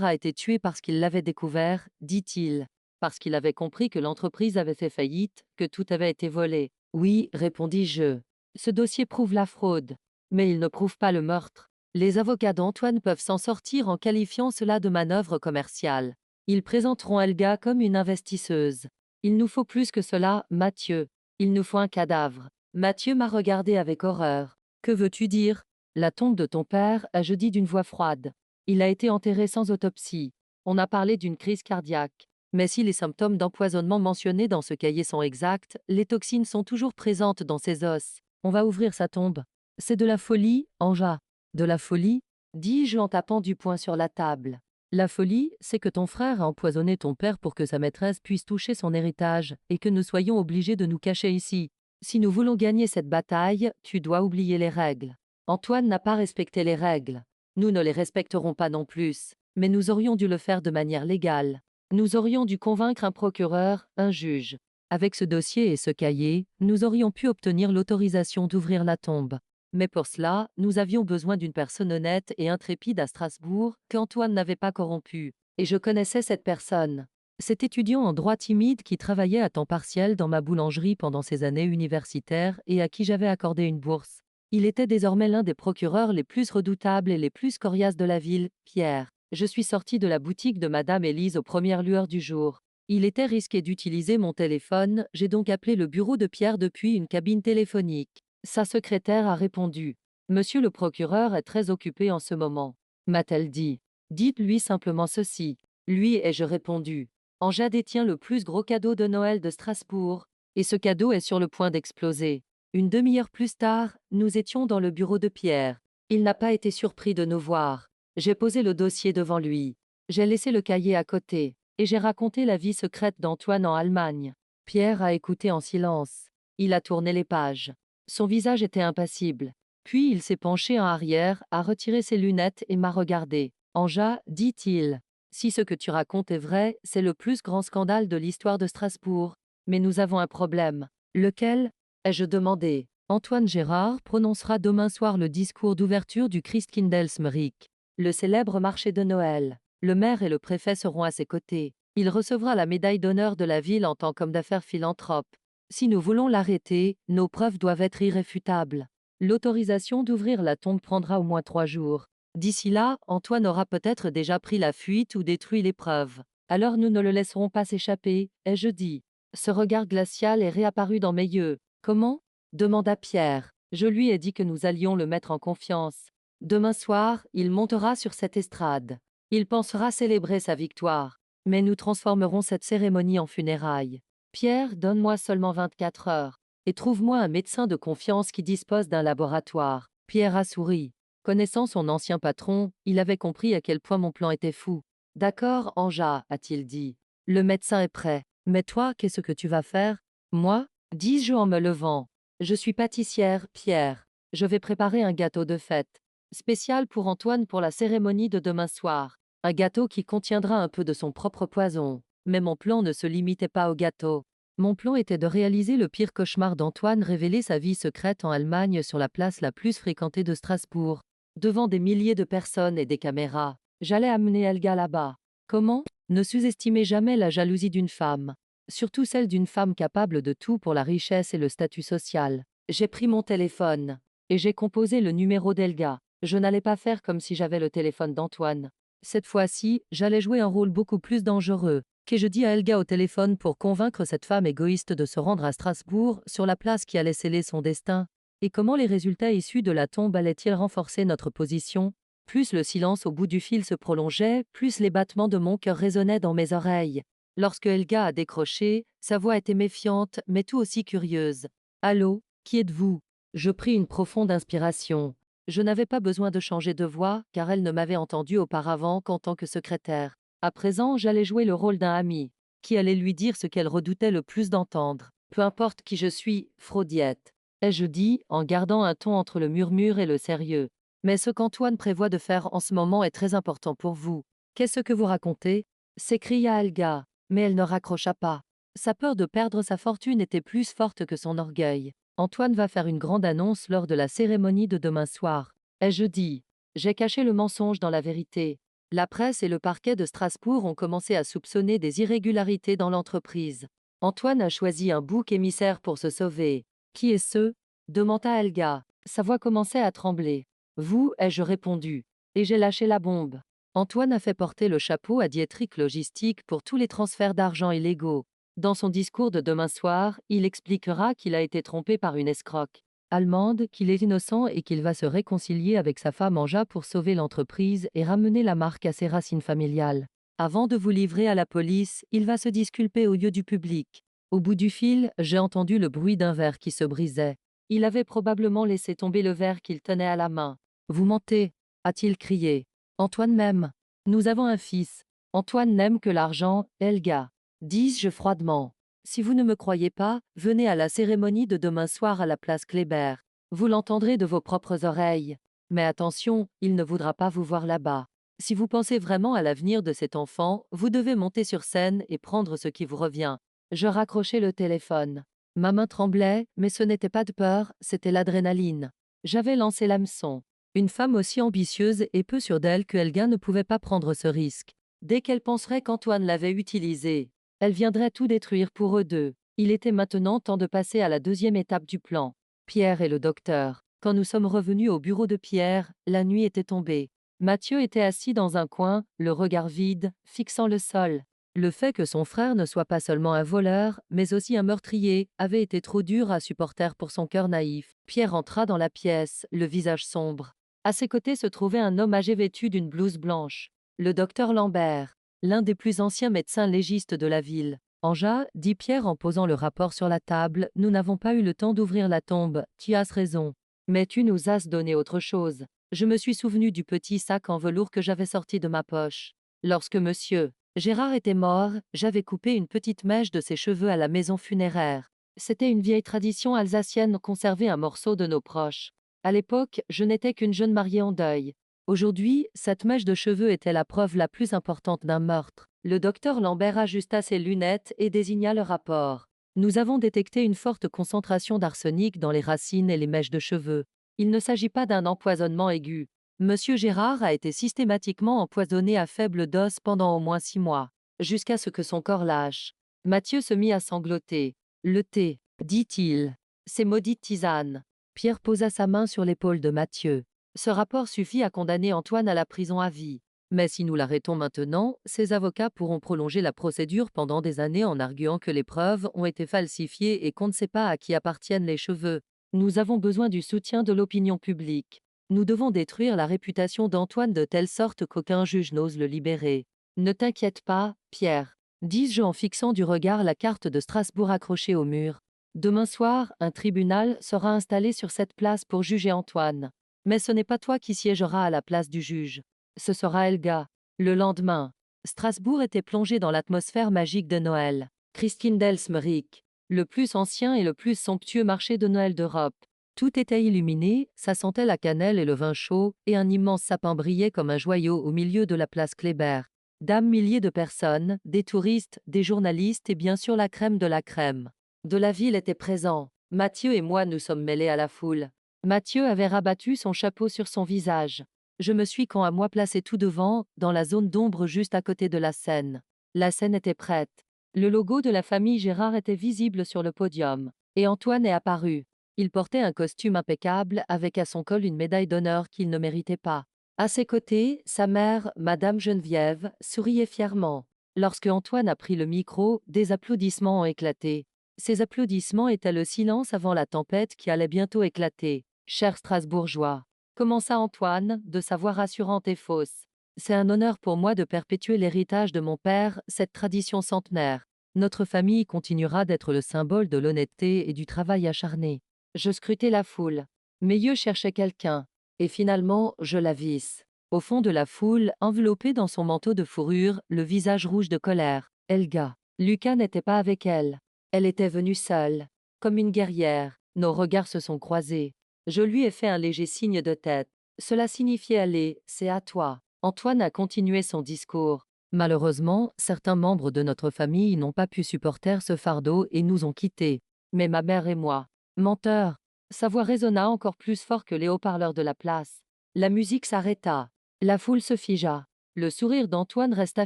a été tué parce qu'il l'avait découvert, dit-il. Parce qu'il avait compris que l'entreprise avait fait faillite, que tout avait été volé. Oui, répondis-je. Ce dossier prouve la fraude. Mais il ne prouve pas le meurtre. Les avocats d'Antoine peuvent s'en sortir en qualifiant cela de manœuvre commerciale. Ils présenteront Helga comme une investisseuse. Il nous faut plus que cela, Mathieu. Il nous faut un cadavre. Mathieu m'a regardé avec horreur. Que veux-tu dire? La tombe de ton père, ai-je dit d'une voix froide. Il a été enterré sans autopsie. On a parlé d'une crise cardiaque. Mais si les symptômes d'empoisonnement mentionnés dans ce cahier sont exacts, les toxines sont toujours présentes dans ses os. On va ouvrir sa tombe. C'est de la folie, Anja. De la folie? Dis-je en tapant du poing sur la table. La folie, c'est que ton frère a empoisonné ton père pour que sa maîtresse puisse toucher son héritage, et que nous soyons obligés de nous cacher ici. Si nous voulons gagner cette bataille, tu dois oublier les règles. Antoine n'a pas respecté les règles. Nous ne les respecterons pas non plus, mais nous aurions dû le faire de manière légale. Nous aurions dû convaincre un procureur, un juge. Avec ce dossier et ce cahier, nous aurions pu obtenir l'autorisation d'ouvrir la tombe. Mais pour cela, nous avions besoin d'une personne honnête et intrépide à Strasbourg qu'Antoine n'avait pas corrompue. Et je connaissais cette personne. Cet étudiant en droit timide qui travaillait à temps partiel dans ma boulangerie pendant ses années universitaires et à qui j'avais accordé une bourse. Il était désormais l'un des procureurs les plus redoutables et les plus coriaces de la ville, Pierre. Je suis sorti de la boutique de Madame Élise aux premières lueurs du jour. Il était risqué d'utiliser mon téléphone, j'ai donc appelé le bureau de Pierre depuis une cabine téléphonique. Sa secrétaire a répondu. Monsieur le procureur est très occupé en ce moment, m'a-t-elle dit. Dites-lui simplement ceci. Lui ai-je répondu. Anja détient le plus gros cadeau de Noël de Strasbourg, et ce cadeau est sur le point d'exploser. Une demi-heure plus tard, nous étions dans le bureau de Pierre. Il n'a pas été surpris de nous voir. J'ai posé le dossier devant lui. J'ai laissé le cahier à côté, et j'ai raconté la vie secrète d'Antoine en Allemagne. Pierre a écouté en silence. Il a tourné les pages. Son visage était impassible. Puis il s'est penché en arrière, a retiré ses lunettes et m'a regardé. Anja, dit-il, si ce que tu racontes est vrai, c'est le plus grand scandale de l'histoire de Strasbourg. Mais nous avons un problème. Lequel? Ai-je demandé. Antoine Gérard prononcera demain soir le discours d'ouverture du Christkindlesmarkt, le célèbre marché de Noël. Le maire et le préfet seront à ses côtés. Il recevra la médaille d'honneur de la ville en tant qu'homme d'affaires philanthrope. Si nous voulons l'arrêter, nos preuves doivent être irréfutables. L'autorisation d'ouvrir la tombe prendra au moins 3 jours. D'ici là, Antoine aura peut-être déjà pris la fuite ou détruit les preuves. Alors nous ne le laisserons pas s'échapper, ai-je dit. Ce regard glacial est réapparu dans mes yeux. Comment? Demanda Pierre. Je lui ai dit que nous allions le mettre en confiance. Demain soir, il montera sur cette estrade. Il pensera célébrer sa victoire. Mais nous transformerons cette cérémonie en funérailles. Pierre, donne-moi seulement 24 heures. Et trouve-moi un médecin de confiance qui dispose d'un laboratoire. Pierre a souri. Connaissant son ancien patron, il avait compris à quel point mon plan était fou. D'accord, Anja, a-t-il dit. Le médecin est prêt. Mais toi, qu'est-ce que tu vas faire? Moi? Dis-je en me levant. Je suis pâtissière, Pierre. Je vais préparer un gâteau de fête. Spécial pour Antoine pour la cérémonie de demain soir. Un gâteau qui contiendra un peu de son propre poison. Mais mon plan ne se limitait pas au gâteau. Mon plan était de réaliser le pire cauchemar d'Antoine, révéler sa vie secrète en Allemagne sur la place la plus fréquentée de Strasbourg. Devant des milliers de personnes et des caméras. J'allais amener Helga là-bas. Comment? Ne sous-estimez jamais la jalousie d'une femme. Surtout celle d'une femme capable de tout pour la richesse et le statut social. J'ai pris mon téléphone. Et j'ai composé le numéro d'Helga. Je n'allais pas faire comme si j'avais le téléphone d'Antoine. Cette fois-ci, j'allais jouer un rôle beaucoup plus dangereux. Qu'ai-je dit à Helga au téléphone pour convaincre cette femme égoïste de se rendre à Strasbourg, sur la place qui allait sceller son destin? Et comment les résultats issus de la tombe allaient-ils renforcer notre position? Plus le silence au bout du fil se prolongeait, plus les battements de mon cœur résonnaient dans mes oreilles. Lorsque Helga a décroché, sa voix était méfiante, mais tout aussi curieuse. Allô, qui êtes-vous? Je pris une profonde inspiration. Je n'avais pas besoin de changer de voix, car elle ne m'avait entendu auparavant qu'en tant que secrétaire. À présent, j'allais jouer le rôle d'un ami, qui allait lui dire ce qu'elle redoutait le plus d'entendre. Peu importe qui je suis, Fraudiette, ai-je dit, en gardant un ton entre le murmure et le sérieux. Mais ce qu'Antoine prévoit de faire en ce moment est très important pour vous. Qu'est-ce que vous racontez? S'écria Helga, mais elle ne raccrocha pas. Sa peur de perdre sa fortune était plus forte que son orgueil. Antoine va faire une grande annonce lors de la cérémonie de demain soir. Ai-je dit? J'ai caché le mensonge dans la vérité. La presse et le parquet de Strasbourg ont commencé à soupçonner des irrégularités dans l'entreprise. Antoine a choisi un bouc émissaire pour se sauver. Qui est ce? Demanda Helga. Sa voix commençait à trembler. Vous, ai-je répondu. Et j'ai lâché la bombe. Antoine a fait porter le chapeau à Dietrich Logistique pour tous les transferts d'argent illégaux. Dans son discours de demain soir, il expliquera qu'il a été trompé par une escroque allemande, qu'il est innocent et qu'il va se réconcilier avec sa femme Anja pour sauver l'entreprise et ramener la marque à ses racines familiales. Avant de vous livrer à la police, il va se disculper aux yeux du public. Au bout du fil, j'ai entendu le bruit d'un verre qui se brisait. Il avait probablement laissé tomber le verre qu'il tenait à la main. Vous mentez, a-t-il crié. Antoine m'aime. Nous avons un fils. Antoine n'aime que l'argent, Helga. Dis-je froidement. Si vous ne me croyez pas, venez à la cérémonie de demain soir à la place Kléber. Vous l'entendrez de vos propres oreilles. Mais attention, il ne voudra pas vous voir là-bas. Si vous pensez vraiment à l'avenir de cet enfant, vous devez monter sur scène et prendre ce qui vous revient. Je raccrochai le téléphone. Ma main tremblait, mais ce n'était pas de peur, c'était l'adrénaline. J'avais lancé l'hameçon. Une femme aussi ambitieuse et peu sûre d'elle que Helga ne pouvait pas prendre ce risque. Dès qu'elle penserait qu'Antoine l'avait utilisé, elle viendrait tout détruire pour eux deux. Il était maintenant temps de passer à la deuxième étape du plan. Pierre et le docteur. Quand nous sommes revenus au bureau de Pierre, la nuit était tombée. Mathieu était assis dans un coin, le regard vide, fixant le sol. Le fait que son frère ne soit pas seulement un voleur, mais aussi un meurtrier, avait été trop dur à supporter pour son cœur naïf. Pierre entra dans la pièce, le visage sombre. À ses côtés se trouvait un homme âgé vêtu d'une blouse blanche. Le docteur Lambert, l'un des plus anciens médecins légistes de la ville. Anja, dit Pierre en posant le rapport sur la table, nous n'avons pas eu le temps d'ouvrir la tombe, tu as raison. Mais tu nous as donné autre chose. Je me suis souvenu du petit sac en velours que j'avais sorti de ma poche. Lorsque monsieur Gérard était mort, j'avais coupé une petite mèche de ses cheveux à la maison funéraire. C'était une vieille tradition alsacienne de conserver un morceau de nos proches. À l'époque, je n'étais qu'une jeune mariée en deuil. Aujourd'hui, cette mèche de cheveux était la preuve la plus importante d'un meurtre. Le docteur Lambert ajusta ses lunettes et désigna le rapport. Nous avons détecté une forte concentration d'arsenic dans les racines et les mèches de cheveux. Il ne s'agit pas d'un empoisonnement aigu. Monsieur Gérard a été systématiquement empoisonné à faible dose pendant au moins 6 mois, jusqu'à ce que son corps lâche. Mathieu se mit à sangloter. Le thé, dit-il. Ces maudites tisanes. Pierre posa sa main sur l'épaule de Mathieu. Ce rapport suffit à condamner Antoine à la prison à vie. Mais si nous l'arrêtons maintenant, ses avocats pourront prolonger la procédure pendant des années en arguant que les preuves ont été falsifiées et qu'on ne sait pas à qui appartiennent les cheveux. Nous avons besoin du soutien de l'opinion publique. Nous devons détruire la réputation d'Antoine de telle sorte qu'aucun juge n'ose le libérer. Ne t'inquiète pas, Pierre, dis-je en fixant du regard la carte de Strasbourg accrochée au mur. Demain soir, un tribunal sera installé sur cette place pour juger Antoine. Mais ce n'est pas toi qui siégeras à la place du juge. Ce sera Helga. Le lendemain, Strasbourg était plongé dans l'atmosphère magique de Noël. Christkindlesmerik, le plus ancien et le plus somptueux marché de Noël d'Europe. Tout était illuminé, ça sentait la cannelle et le vin chaud, et un immense sapin brillait comme un joyau au milieu de la place Kléber. Milliers de personnes, des touristes, des journalistes et bien sûr la crème de la crème de la ville était présent. Mathieu et moi nous sommes mêlés à la foule. Mathieu avait rabattu son chapeau sur son visage. Je me suis quant à moi placé tout devant, dans la zone d'ombre juste à côté de la scène. La scène était prête. Le logo de la famille Gérard était visible sur le podium. Et Antoine est apparu. Il portait un costume impeccable, avec à son col une médaille d'honneur qu'il ne méritait pas. À ses côtés, sa mère, Madame Geneviève, souriait fièrement. Lorsque Antoine a pris le micro, des applaudissements ont éclaté. Ces applaudissements étaient le silence avant la tempête qui allait bientôt éclater. Chers Strasbourgeois, commença Antoine, de sa voix rassurante et fausse. C'est un honneur pour moi de perpétuer l'héritage de mon père, cette tradition centenaire. Notre famille continuera d'être le symbole de l'honnêteté et du travail acharné. Je scrutais la foule. Mes yeux cherchaient quelqu'un. Et finalement, je la visse. Au fond de la foule, enveloppée dans son manteau de fourrure, le visage rouge de colère. Helga. Lucas n'était pas avec elle. Elle était venue seule, comme une guerrière. Nos regards se sont croisés. Je lui ai fait un léger signe de tête. Cela signifiait aller, c'est à toi. Antoine a continué son discours. Malheureusement, certains membres de notre famille n'ont pas pu supporter ce fardeau et nous ont quittés. Mais ma mère et moi. Menteur. Sa voix résonna encore plus fort que les haut-parleurs de la place. La musique s'arrêta. La foule se figea. Le sourire d'Antoine resta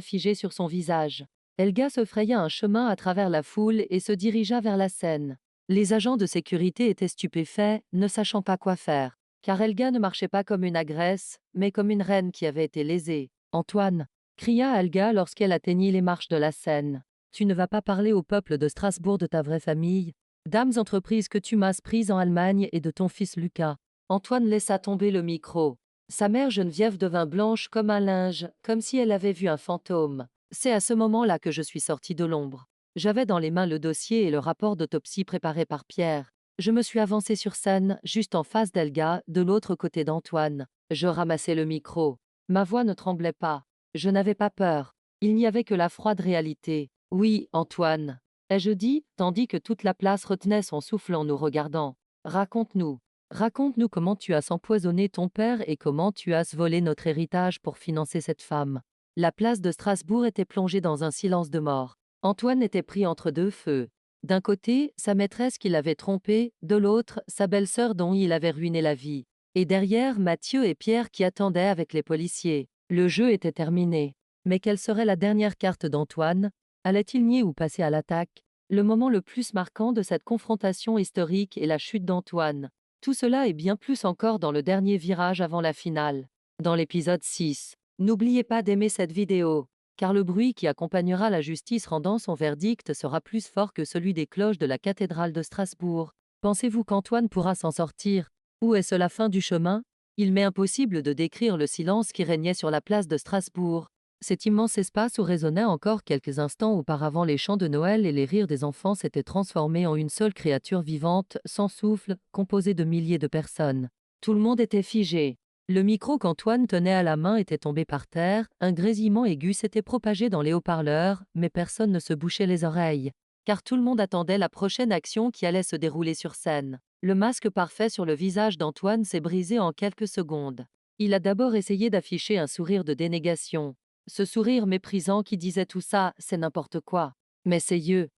figé sur son visage. Helga se fraya un chemin à travers la foule et se dirigea vers la scène. Les agents de sécurité étaient stupéfaits, ne sachant pas quoi faire. Car Helga ne marchait pas comme une agresse, mais comme une reine qui avait été lésée. Antoine, cria Helga lorsqu'elle atteignit les marches de la scène. Tu ne vas pas parler au peuple de Strasbourg de ta vraie famille. Dames entreprises que tu m'as prises en Allemagne et de ton fils Lucas. Antoine laissa tomber le micro. Sa mère Geneviève devint blanche comme un linge, comme si elle avait vu un fantôme. C'est à ce moment-là que je suis sortie de l'ombre. J'avais dans les mains le dossier et le rapport d'autopsie préparé par Pierre. Je me suis avancée sur scène, juste en face d'Helga, de l'autre côté d'Antoine. Je ramassai le micro. Ma voix ne tremblait pas. Je n'avais pas peur. Il n'y avait que la froide réalité. Oui, Antoine, ai-je dit, tandis que toute la place retenait son souffle en nous regardant. Raconte-nous. Raconte-nous comment tu as empoisonné ton père et comment tu as volé notre héritage pour financer cette femme. La place de Strasbourg était plongée dans un silence de mort. Antoine était pris entre deux feux. D'un côté, sa maîtresse qui l'avait trompé, de l'autre, sa belle-sœur dont il avait ruiné la vie. Et derrière, Mathieu et Pierre qui attendaient avec les policiers. Le jeu était terminé. Mais quelle serait la dernière carte d'Antoine? Allait-il nier ou passer à l'attaque? Le moment le plus marquant de cette confrontation historique est la chute d'Antoine. Tout cela est bien plus encore dans le dernier virage avant la finale. Dans l'épisode 6. N'oubliez pas d'aimer cette vidéo, car le bruit qui accompagnera la justice rendant son verdict sera plus fort que celui des cloches de la cathédrale de Strasbourg. Pensez-vous qu'Antoine pourra s'en sortir? Ou est-ce la fin du chemin? Il m'est impossible de décrire le silence qui régnait sur la place de Strasbourg. Cet immense espace où résonnaient encore quelques instants auparavant les chants de Noël et les rires des enfants s'était transformé en une seule créature vivante, sans souffle, composée de milliers de personnes. Tout le monde était figé. Le micro qu'Antoine tenait à la main était tombé par terre, un grésillement aigu s'était propagé dans les haut-parleurs, mais personne ne se bouchait les oreilles. Car tout le monde attendait la prochaine action qui allait se dérouler sur scène. Le masque parfait sur le visage d'Antoine s'est brisé en quelques secondes. Il a d'abord essayé d'afficher un sourire de dénégation. Ce sourire méprisant qui disait tout ça, c'est n'importe quoi. Mais ses yeux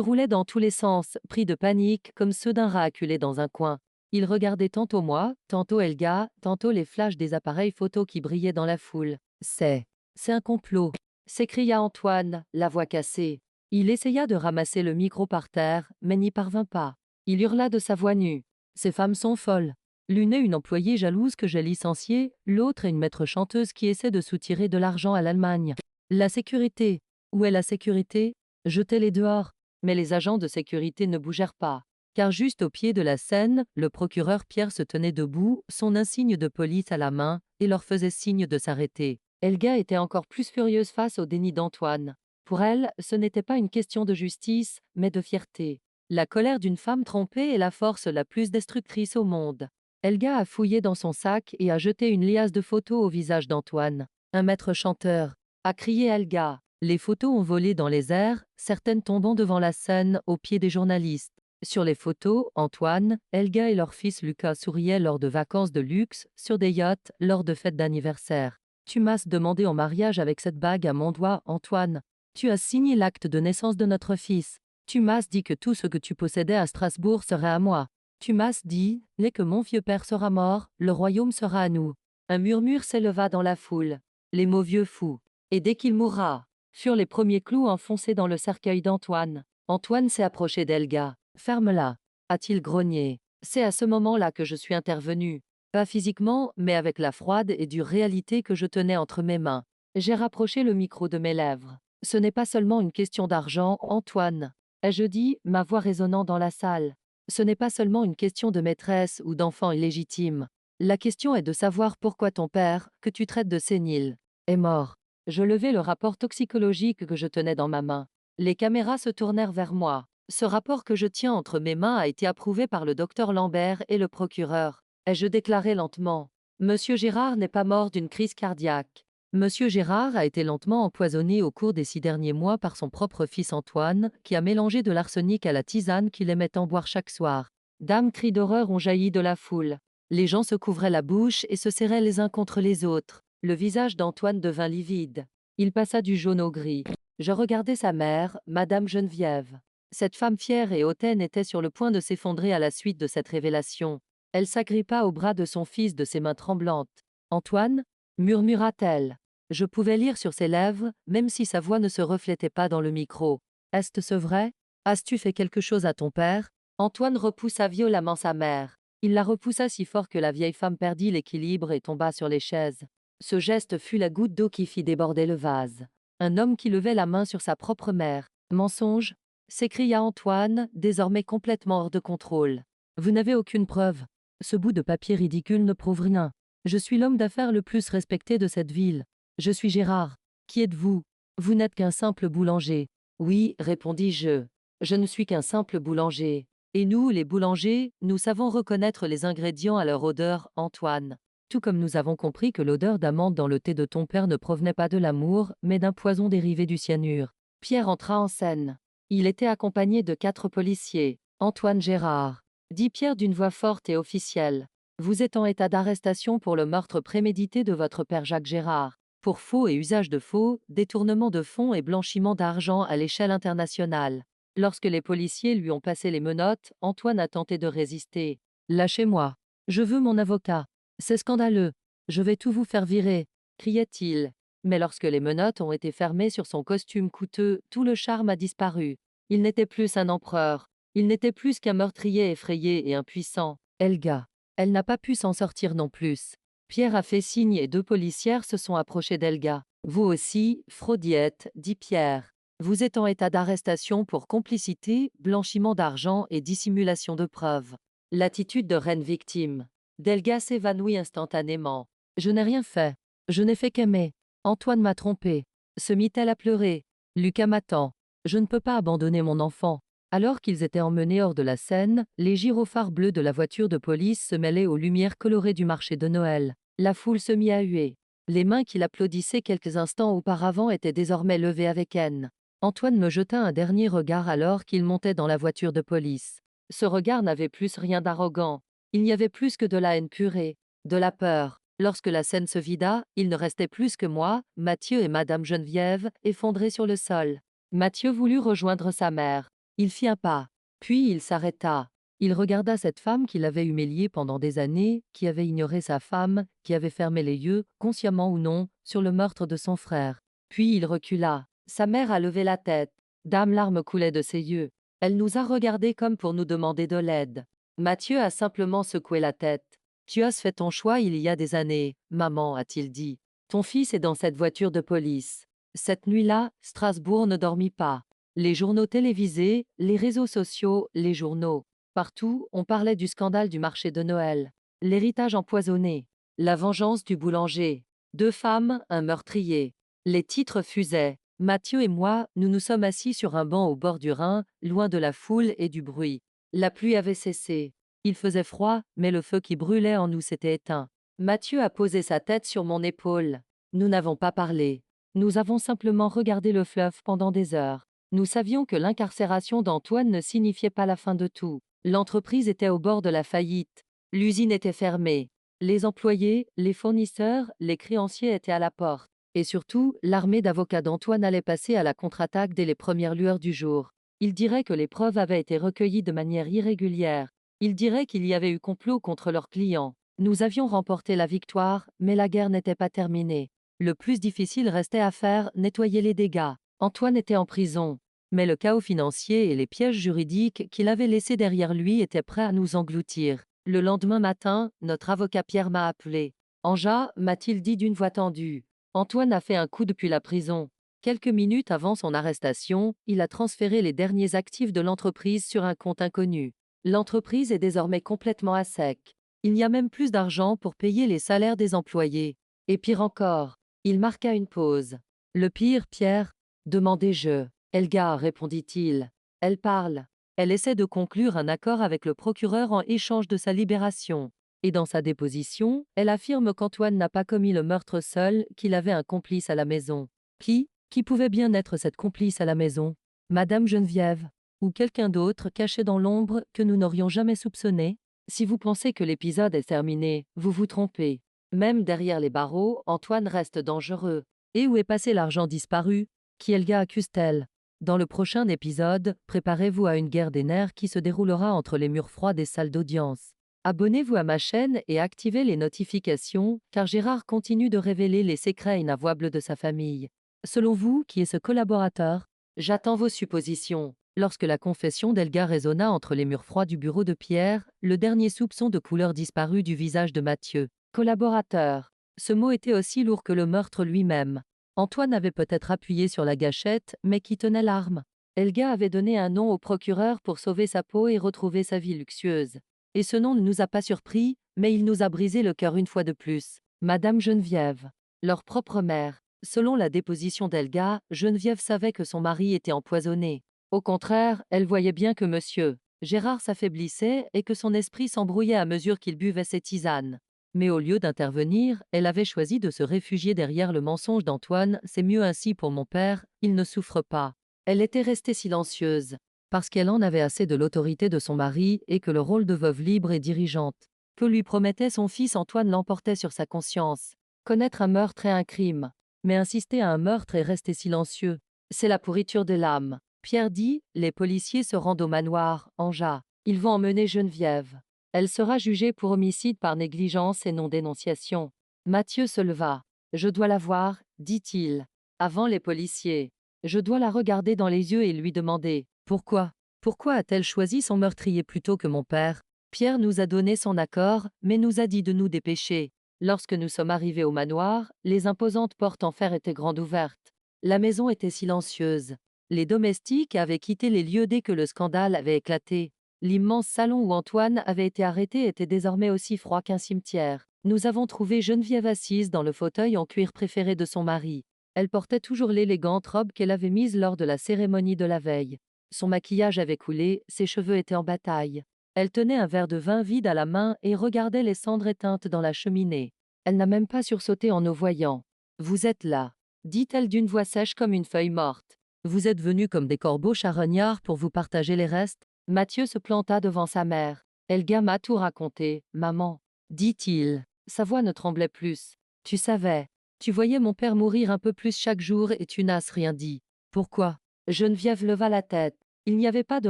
roulaient dans tous les sens, pris de panique, comme ceux d'un rat acculé dans un coin. Il regardait tantôt moi, tantôt Elga, tantôt les flashs des appareils photo qui brillaient dans la foule. C'est un complot, s'écria Antoine, la voix cassée. Il essaya de ramasser le micro par terre, mais n'y parvint pas. Il hurla de sa voix nue. Ces femmes sont folles. L'une est une employée jalouse que j'ai licenciée, l'autre est une maître chanteuse qui essaie de soutirer de l'argent à l'Allemagne. La sécurité. Où est la sécurité? Jetez-les dehors. Mais les agents de sécurité ne bougèrent pas. Car juste au pied de la scène, le procureur Pierre se tenait debout, son insigne de police à la main, et leur faisait signe de s'arrêter. Elga était encore plus furieuse face au déni d'Antoine. Pour elle, ce n'était pas une question de justice, mais de fierté. La colère d'une femme trompée est la force la plus destructrice au monde. Elga a fouillé dans son sac et a jeté une liasse de photos au visage d'Antoine. Un maître chanteur, a crié Elga. Les photos ont volé dans les airs, certaines tombant devant la scène, aux pieds des journalistes. Sur les photos, Antoine, Elga et leur fils Lucas souriaient lors de vacances de luxe, sur des yachts, lors de fêtes d'anniversaire. Tu m'as demandé en mariage avec cette bague à mon doigt, Antoine. Tu as signé l'acte de naissance de notre fils. Tu m'as dit que tout ce que tu possédais à Strasbourg serait à moi. Tu m'as dit, dès que mon vieux père sera mort, le royaume sera à nous. Un murmure s'éleva dans la foule. Les mots vieux fou. Et dès qu'il mourra, furent les premiers clous enfoncés dans le cercueil d'Antoine. Antoine s'est approché d'Elga. Ferme-la, a-t-il grogné. C'est à ce moment-là que je suis intervenu. Pas physiquement, mais avec la froide et dure réalité que je tenais entre mes mains. J'ai rapproché le micro de mes lèvres. Ce n'est pas seulement une question d'argent, Antoine. Ai-je dit, ma voix résonnant dans la salle. Ce n'est pas seulement une question de maîtresse ou d'enfant illégitime. La question est de savoir pourquoi ton père, que tu traites de sénile, est mort. Je levai le rapport toxicologique que je tenais dans ma main. Les caméras se tournèrent vers moi. Ce rapport que je tiens entre mes mains a été approuvé par le docteur Lambert et le procureur. Ai-je déclaré lentement. Monsieur Gérard n'est pas mort d'une crise cardiaque. Monsieur Gérard a été lentement empoisonné au cours des 6 derniers mois par son propre fils Antoine, qui a mélangé de l'arsenic à la tisane qu'il aimait en boire chaque soir. D'âmes cris d'horreur ont jailli de la foule. Les gens se couvraient la bouche et se serraient les uns contre les autres. Le visage d'Antoine devint livide. Il passa du jaune au gris. Je regardais sa mère, Madame Geneviève. Cette femme fière et hautaine était sur le point de s'effondrer à la suite de cette révélation. Elle s'agrippa au bras de son fils de ses mains tremblantes. Antoine, murmura-t-elle. Je pouvais lire sur ses lèvres, même si sa voix ne se reflétait pas dans le micro. Est-ce vrai? As-tu fait quelque chose à ton père? Antoine repoussa violemment sa mère. Il la repoussa si fort que la vieille femme perdit l'équilibre et tomba sur les chaises. Ce geste fut la goutte d'eau qui fit déborder le vase. Un homme qui levait la main sur sa propre mère. Mensonge? S'écria Antoine, désormais complètement hors de contrôle. Vous n'avez aucune preuve. Ce bout de papier ridicule ne prouve rien. Je suis l'homme d'affaires le plus respecté de cette ville. Je suis Gérard. Qui êtes-vous? Vous n'êtes qu'un simple boulanger. Oui, répondis-je. Je ne suis qu'un simple boulanger. Et nous, les boulangers, nous savons reconnaître les ingrédients à leur odeur, Antoine. Tout comme nous avons compris que l'odeur d'amande dans le thé de ton père ne provenait pas de l'amour, mais d'un poison dérivé du cyanure. Pierre entra en scène. Il était accompagné de 4 policiers. Antoine Gérard, dit Pierre d'une voix forte et officielle. Vous êtes en état d'arrestation pour le meurtre prémédité de votre père Jacques Gérard, pour faux et usage de faux, détournement de fonds et blanchiment d'argent à l'échelle internationale. Lorsque les policiers lui ont passé les menottes, Antoine a tenté de résister. Lâchez-moi. Je veux mon avocat. C'est scandaleux. Je vais tout vous faire virer, criait-il. Mais lorsque les menottes ont été fermées sur son costume coûteux, tout le charme a disparu. Il n'était plus un empereur. Il n'était plus qu'un meurtrier effrayé et impuissant. Elga. Elle n'a pas pu s'en sortir non plus. Pierre a fait signe et 2 policières se sont approchées d'Elga. Vous aussi, fraudiette, dit Pierre. Vous êtes en état d'arrestation pour complicité, blanchiment d'argent et dissimulation de preuves. L'attitude de reine victime d'Elga s'évanouit instantanément. Je n'ai rien fait. Je n'ai fait qu'aimer. Antoine m'a trompée. Se mit-elle à pleurer. Lucas m'attend. Je ne peux pas abandonner mon enfant. Alors qu'ils étaient emmenés hors de la scène, les gyrophares bleus de la voiture de police se mêlaient aux lumières colorées du marché de Noël. La foule se mit à huer. Les mains qui l'applaudissaient quelques instants auparavant étaient désormais levées avec haine. Antoine me jeta un dernier regard alors qu'il montait dans la voiture de police. Ce regard n'avait plus rien d'arrogant. Il n'y avait plus que de la haine purée, de la peur. Lorsque la scène se vida, il ne restait plus que moi, Mathieu et Madame Geneviève, effondrés sur le sol. Mathieu voulut rejoindre sa mère. Il fit un pas. Puis il s'arrêta. Il regarda cette femme qui l'avait humilié pendant des années, qui avait ignoré sa femme, qui avait fermé les yeux, consciemment ou non, sur le meurtre de son frère. Puis il recula. Sa mère a levé la tête. Larmes coulaient de ses yeux. Elle nous a regardés comme pour nous demander de l'aide. Mathieu a simplement secoué la tête. Tu as fait ton choix il y a des années, maman, a-t-il dit. Ton fils est dans cette voiture de police. Cette nuit-là, Strasbourg ne dormit pas. Les journaux télévisés, les réseaux sociaux, les journaux. Partout, on parlait du scandale du marché de Noël. L'héritage empoisonné. La vengeance du boulanger. 2 femmes, un meurtrier. Les titres fusaient. Mathieu et moi, nous nous sommes assis sur un banc au bord du Rhin, loin de la foule et du bruit. La pluie avait cessé. Il faisait froid, mais le feu qui brûlait en nous s'était éteint. Mathieu a posé sa tête sur mon épaule. Nous n'avons pas parlé. Nous avons simplement regardé le fleuve pendant des heures. Nous savions que l'incarcération d'Antoine ne signifiait pas la fin de tout. L'entreprise était au bord de la faillite. L'usine était fermée. Les employés, les fournisseurs, les créanciers étaient à la porte. Et surtout, l'armée d'avocats d'Antoine allait passer à la contre-attaque dès les premières lueurs du jour. Il dirait que les preuves avaient été recueillies de manière irrégulière. Il dirait qu'il y avait eu complot contre leurs clients. Nous avions remporté la victoire, mais la guerre n'était pas terminée. Le plus difficile restait à faire, nettoyer les dégâts. Antoine était en prison, mais le chaos financier et les pièges juridiques qu'il avait laissés derrière lui étaient prêts à nous engloutir. Le lendemain matin, notre avocat Pierre m'a appelé. Anja, m'a-t-il dit d'une voix tendue. Antoine a fait un coup depuis la prison. Quelques minutes avant son arrestation, il a transféré les derniers actifs de l'entreprise sur un compte inconnu. L'entreprise est désormais complètement à sec. Il n'y a même plus d'argent pour payer les salaires des employés. Et pire encore, il marqua une pause. Le pire, Pierre? Demandai-je. Elga, répondit-il. Elle parle. Elle essaie de conclure un accord avec le procureur en échange de sa libération. Et dans sa déposition, elle affirme qu'Antoine n'a pas commis le meurtre seul, qu'il avait un complice à la maison. Qui pouvait bien être cette complice à la maison? Madame Geneviève? Ou quelqu'un d'autre caché dans l'ombre que nous n'aurions jamais soupçonné? Si vous pensez que l'épisode est terminé, vous vous trompez. Même derrière les barreaux, Antoine reste dangereux. Et où est passé l'argent disparu? Qui Elga accuse-t-elle? Dans le prochain épisode, préparez-vous à une guerre des nerfs qui se déroulera entre les murs froids des salles d'audience. Abonnez-vous à ma chaîne et activez les notifications, car Gérard continue de révéler les secrets inavouables de sa famille. Selon vous, qui est ce collaborateur? J'attends vos suppositions. Lorsque la confession d'Elga résonna entre les murs froids du bureau de Pierre, le dernier soupçon de couleur disparut du visage de Mathieu. Collaborateur. Ce mot était aussi lourd que le meurtre lui-même. Antoine avait peut-être appuyé sur la gâchette, mais qui tenait l'arme? Elga avait donné un nom au procureur pour sauver sa peau et retrouver sa vie luxueuse. Et ce nom ne nous a pas surpris, mais il nous a brisé le cœur une fois de plus. Madame Geneviève. Leur propre mère. Selon la déposition d'Elga, Geneviève savait que son mari était empoisonné. Au contraire, elle voyait bien que monsieur Gérard s'affaiblissait et que son esprit s'embrouillait à mesure qu'il buvait ses tisanes. Mais au lieu d'intervenir, elle avait choisi de se réfugier derrière le mensonge d'Antoine. C'est mieux ainsi pour mon père, il ne souffre pas. Elle était restée silencieuse, parce qu'elle en avait assez de l'autorité de son mari et que le rôle de veuve libre et dirigeante que lui promettait son fils Antoine l'emportait sur sa conscience. Connaître un meurtre est un crime, mais insister à un meurtre et rester silencieux, c'est la pourriture de l'âme. Pierre dit, les policiers se rendent au manoir, Anja. Ils vont emmener Geneviève. Elle sera jugée pour homicide par négligence et non-dénonciation. Mathieu se leva. Je dois la voir, dit-il. Avant les policiers. Je dois la regarder dans les yeux et lui demander. Pourquoi? Pourquoi a-t-elle choisi son meurtrier plutôt que mon père? Pierre nous a donné son accord, mais nous a dit de nous dépêcher. Lorsque nous sommes arrivés au manoir, les imposantes portes en fer étaient grandes ouvertes. La maison était silencieuse. Les domestiques avaient quitté les lieux dès que le scandale avait éclaté. L'immense salon où Antoine avait été arrêté était désormais aussi froid qu'un cimetière. Nous avons trouvé Geneviève assise dans le fauteuil en cuir préféré de son mari. Elle portait toujours l'élégante robe qu'elle avait mise lors de la cérémonie de la veille. Son maquillage avait coulé, ses cheveux étaient en bataille. Elle tenait un verre de vin vide à la main et regardait les cendres éteintes dans la cheminée. Elle n'a même pas sursauté en nous voyant. Vous êtes là, dit-elle d'une voix sèche comme une feuille morte. Vous êtes venus comme des corbeaux charognards pour vous partager les restes. Mathieu se planta devant sa mère. Elga m'a tout raconté, maman, dit-il. Sa voix ne tremblait plus. Tu savais. Tu voyais mon père mourir un peu plus chaque jour et tu n'as rien dit. Pourquoi? Geneviève leva la tête. Il n'y avait pas de